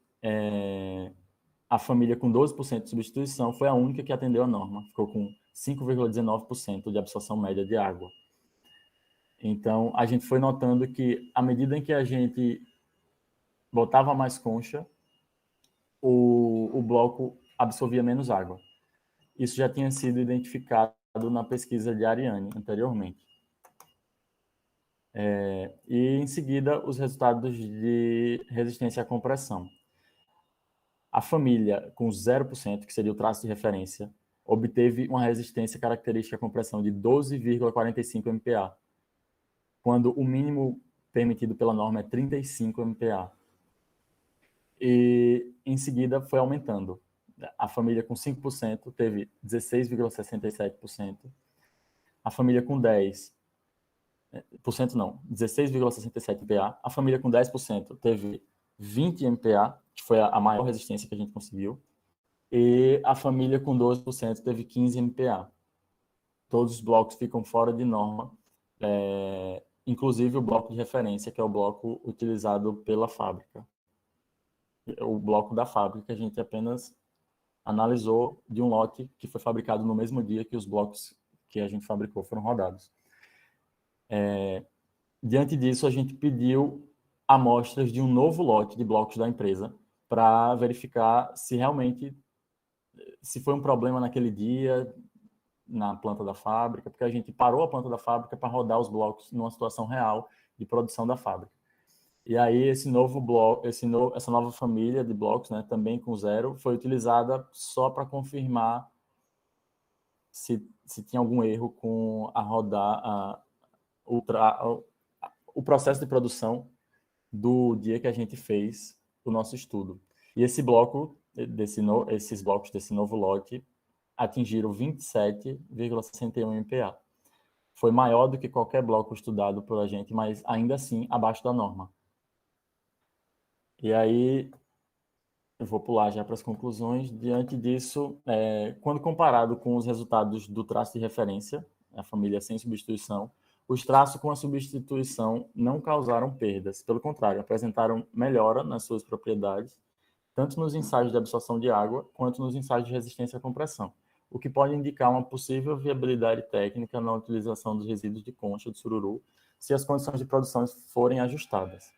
a família com 12% de substituição foi a única que atendeu a norma, ficou com 5,19% de absorção média de água. Então, a gente foi notando que, à medida em que a gente botava mais concha, o bloco absorvia menos água. Isso já tinha sido identificado na pesquisa de Ariane anteriormente. E, em seguida, os resultados de resistência à compressão. A família com 0%, que seria o traço de referência, obteve uma resistência característica à compressão de 12,45 MPa, quando o mínimo permitido pela norma é 35 MPa. E, em seguida, foi aumentando. A família com 5% teve 16,67%. A família com 10%, não, 16,67 MPa. A família com 10% teve 20 MPa, que foi a maior resistência que a gente conseguiu. E a família com 12% teve 15 MPa. Todos os blocos ficam fora de norma, inclusive o bloco de referência, que é o bloco utilizado pela fábrica. O bloco da fábrica que a gente apenas analisou de um lote que foi fabricado no mesmo dia que os blocos que a gente fabricou foram rodados. Diante disso, a gente pediu amostras de um novo lote de blocos da empresa para verificar se realmente foi um problema naquele dia na planta da fábrica, porque a gente parou a planta da fábrica para rodar os blocos numa situação real de produção da fábrica. E aí esse novo bloco, essa nova família de blocos, né, também com 0, foi utilizada só para confirmar se tinha algum erro com a rodar o processo de produção do dia que a gente fez o nosso estudo. E esse bloco, esses blocos desse novo lote atingiram 27,61 MPa. foi maior do que qualquer bloco estudado por a gente, mas ainda assim abaixo da norma. E aí, eu vou pular já para as conclusões. Diante disso, quando comparado com os resultados do traço de referência, a família sem substituição, os traços com a substituição não causaram perdas. Pelo contrário, apresentaram melhora nas suas propriedades, tanto nos ensaios de absorção de água, quanto nos ensaios de resistência à compressão, o que pode indicar uma possível viabilidade técnica na utilização dos resíduos de concha de sururu, se as condições de produção forem ajustadas.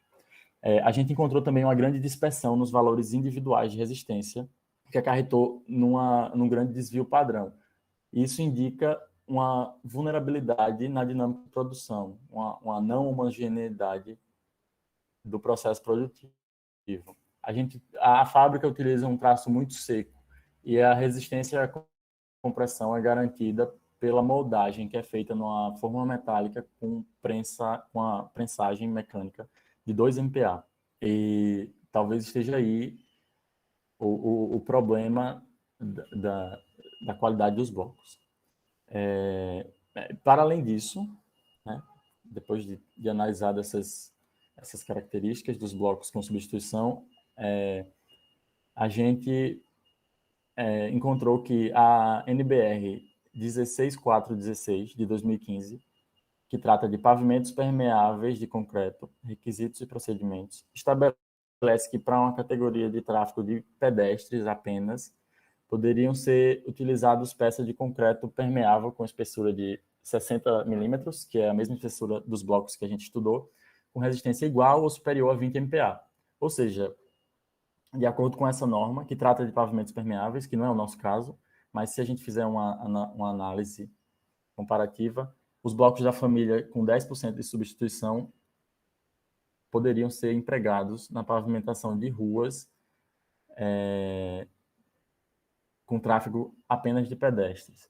A gente encontrou também uma grande dispersão nos valores individuais de resistência, que acarretou num grande desvio padrão. Isso indica uma vulnerabilidade na dinâmica de produção, uma não homogeneidade do processo produtivo. A fábrica utiliza um traço muito seco e a resistência à compressão é garantida pela moldagem que é feita numa fórmula metálica com a prensagem mecânica de 2 MPa. E talvez esteja aí o problema da qualidade dos blocos. Para além disso, né, depois de analisar essas características dos blocos com substituição, a gente encontrou que a NBR 16416 de 2015, que trata de pavimentos permeáveis de concreto, requisitos e procedimentos, estabelece que para uma categoria de tráfego de pedestres apenas, poderiam ser utilizados peças de concreto permeável com espessura de 60 milímetros, que é a mesma espessura dos blocos que a gente estudou, com resistência igual ou superior a 20 MPa. Ou seja, de acordo com essa norma, que trata de pavimentos permeáveis, que não é o nosso caso, mas se a gente fizer uma análise comparativa, os blocos da família com 10% de substituição poderiam ser empregados na pavimentação de ruas com tráfego apenas de pedestres.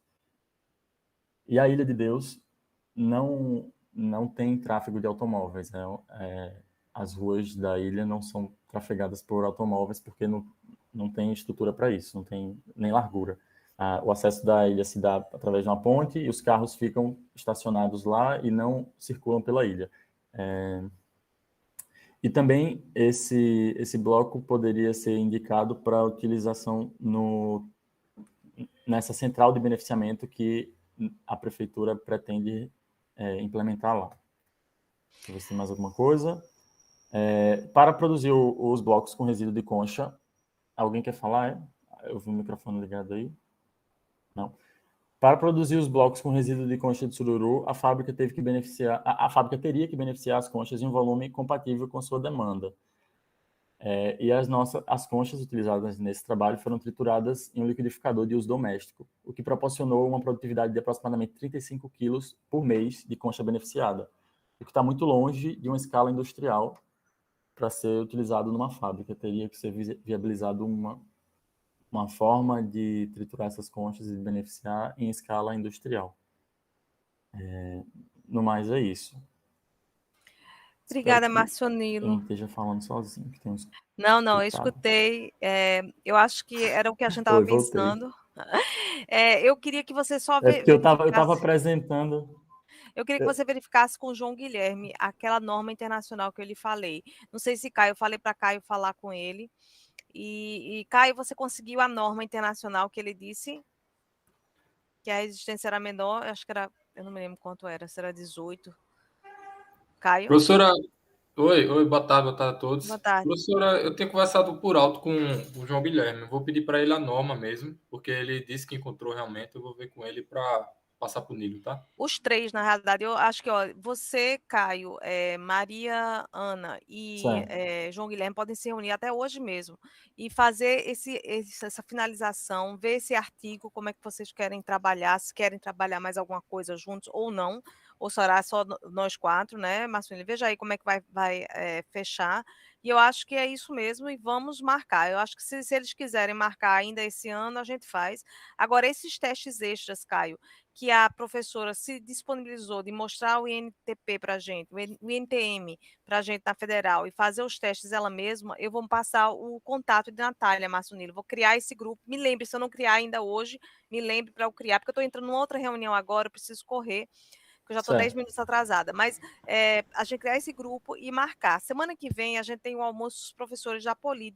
E a Ilha de Deus não tem tráfego de automóveis, né? As ruas da ilha não são trafegadas por automóveis porque não tem estrutura para isso, não tem nem largura. O acesso da ilha se dá através de uma ponte e os carros ficam estacionados lá e não circulam pela ilha. E também esse bloco poderia ser indicado para utilização nessa central de beneficiamento que a prefeitura pretende implementar lá. Deixa eu ver se tem mais alguma coisa. Para produzir os blocos com resíduo de concha, alguém quer falar? Eu vi o microfone ligado aí. Não. Para produzir os blocos com resíduo de concha de sururu, a fábrica teria que beneficiar as conchas em um volume compatível com sua demanda. E as conchas utilizadas nesse trabalho foram trituradas em um liquidificador de uso doméstico, o que proporcionou uma produtividade de aproximadamente 35 quilos por mês de concha beneficiada, o que está muito longe de uma escala industrial para ser utilizado numa fábrica. Teria que ser viabilizado uma forma de triturar essas conchas e beneficiar em escala industrial. No mais, é isso. Obrigada, Marcionilo. Eu não esteja falando sozinho. Que tem uns... Não, eu escutei. Eu acho que era o que a gente estava pensando. Eu queria que você só porque eu estava apresentando. Eu queria que você verificasse com o João Guilherme aquela norma internacional que eu lhe falei. Não sei se Caio, eu falei para Caio falar com ele. E Caio, você conseguiu a norma internacional que ele disse? Que a resistência era menor, acho que era, eu não me lembro quanto era, se era 18. Caio? Professora, oi, boa tarde a todos. Boa tarde. Professora, eu tenho conversado por alto com o João Guilherme. Eu vou pedir para ele a norma mesmo, porque ele disse que encontrou realmente. Eu vou ver com ele para passar para o Nilo, tá? Os três, na realidade, eu acho que você, Caio, Maria, Ana e João Guilherme podem se reunir até hoje mesmo e fazer essa finalização, ver esse artigo, como é que vocês querem trabalhar, se querem trabalhar mais alguma coisa juntos ou não, ou será só nós quatro, né, Marcelo? Veja aí como é que vai fechar. E eu acho que é isso mesmo e vamos marcar. Eu acho que se eles quiserem marcar ainda esse ano, a gente faz. Agora, esses testes extras, Caio, que a professora se disponibilizou de mostrar o INTP para a gente, o INTM para a gente na Federal e fazer os testes ela mesma, eu vou passar o contato de Natália Marcionilo. Vou criar esse grupo. Me lembre, se eu não criar ainda hoje, me lembre para eu criar, porque eu estou entrando numa outra reunião agora, eu preciso correr. que eu já estou 10 Certo. minutos atrasada, mas a gente criar esse grupo e marcar. Semana que vem a gente tem o almoço dos professores da Poli,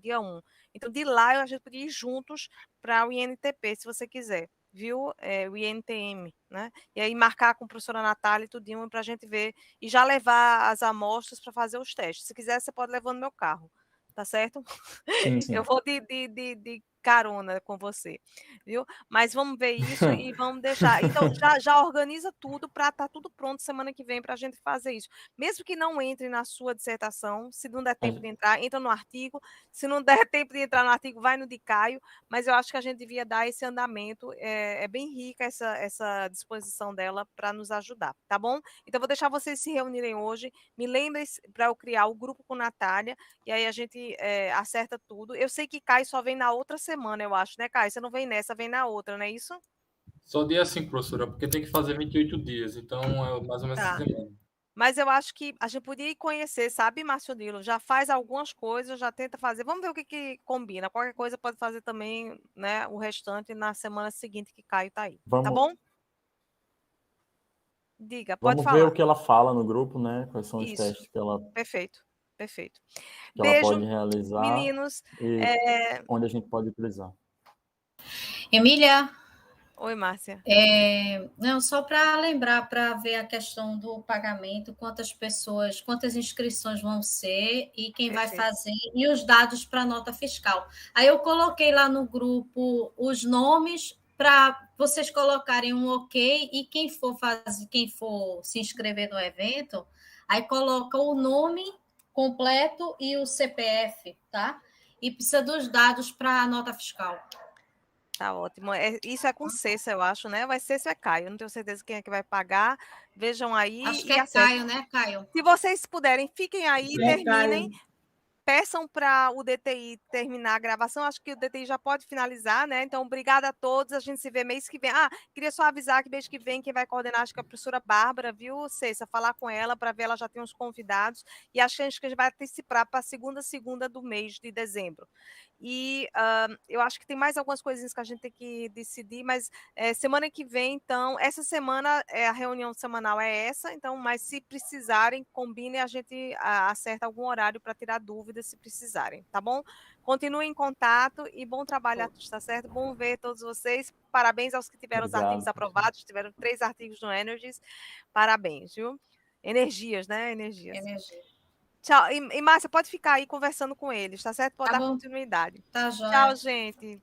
dia 1. Então, de lá a gente podia ir juntos para o INTP, se você quiser, viu? O INTM, né? E aí marcar com a professora Natália e tudinho para a gente ver e já levar as amostras para fazer os testes. Se quiser, você pode levar no meu carro, tá certo? Sim, Eu sim. vou de carona com você, viu? Mas vamos ver isso e vamos deixar. Então, já organiza tudo para estar tudo pronto semana que vem para a gente fazer isso. Mesmo que não entre na sua dissertação, se não der tempo de entrar, entra no artigo. Se não der tempo de entrar no artigo, vai no de Caio. Mas eu acho que a gente devia dar esse andamento. É bem rica essa disposição dela para nos ajudar, tá bom? Então, vou deixar vocês se reunirem hoje. Me lembrem para eu criar o grupo com Natália. E aí a gente acerta tudo. Eu sei que Caio só vem na outra semana, eu acho, né, Caio? Você não vem nessa, vem na outra, não é isso? Só dia 5, professora, porque tem que fazer 28 dias, então é mais ou menos essa Tá. semana. Mas eu acho que a gente podia ir conhecer, sabe, Márcio Nilo? Já faz algumas coisas, já tenta fazer. Vamos ver o que combina. Qualquer coisa pode fazer também, né, o restante na semana seguinte que Caio tá aí. Tá bom? Diga, pode Vamos ver o falar. que ela fala no grupo, né? Quais são os Isso. testes que ela Perfeito, perfeito. ela Beijo, pode realizar meninos. e onde a gente pode utilizar. Emília, Oi, Márcia. não, só para lembrar, para ver a questão do pagamento, quantas inscrições vão ser e quem vai Perfeito. fazer, e os dados para a nota fiscal. Aí eu coloquei lá no grupo os nomes para vocês colocarem um ok, e quem for se inscrever no evento, aí coloca o nome completo e o CPF, tá? E precisa dos dados para a nota fiscal. Tá ótimo. Isso é com Cessa, eu acho, né? Vai ser, se é Caio. Eu não tenho certeza quem é que vai pagar. Vejam aí Acho que e é acertem. Caio, né, Caio? Se vocês puderem, fiquem aí, terminem. Caio. Peçam para o DTI terminar a gravação. Acho que o DTI já pode finalizar, né? Então, obrigada a todos. A gente se vê mês que vem. Queria só avisar que mês que vem quem vai coordenar, acho que é a professora Bárbara, viu, Cessa? Falar com ela para ver, ela já tem uns convidados. E acho que a gente vai antecipar para a segunda do mês de dezembro. E eu acho que tem mais algumas coisinhas que a gente tem que decidir, mas semana que vem, então, essa semana a reunião semanal é essa, então, mas se precisarem, combinem, a gente acerta algum horário para tirar dúvidas se precisarem, tá bom? Continuem em contato e bom trabalho a todos, tá certo? Bom ver todos vocês. Parabéns aos que tiveram os artigos aprovados, tiveram 3 artigos no Energies. Parabéns, viu? Energias, né? Energias. Tchau. E Márcia, pode ficar aí conversando com eles, tá certo? Pode dar continuidade. Tá, joia. Tchau, gente.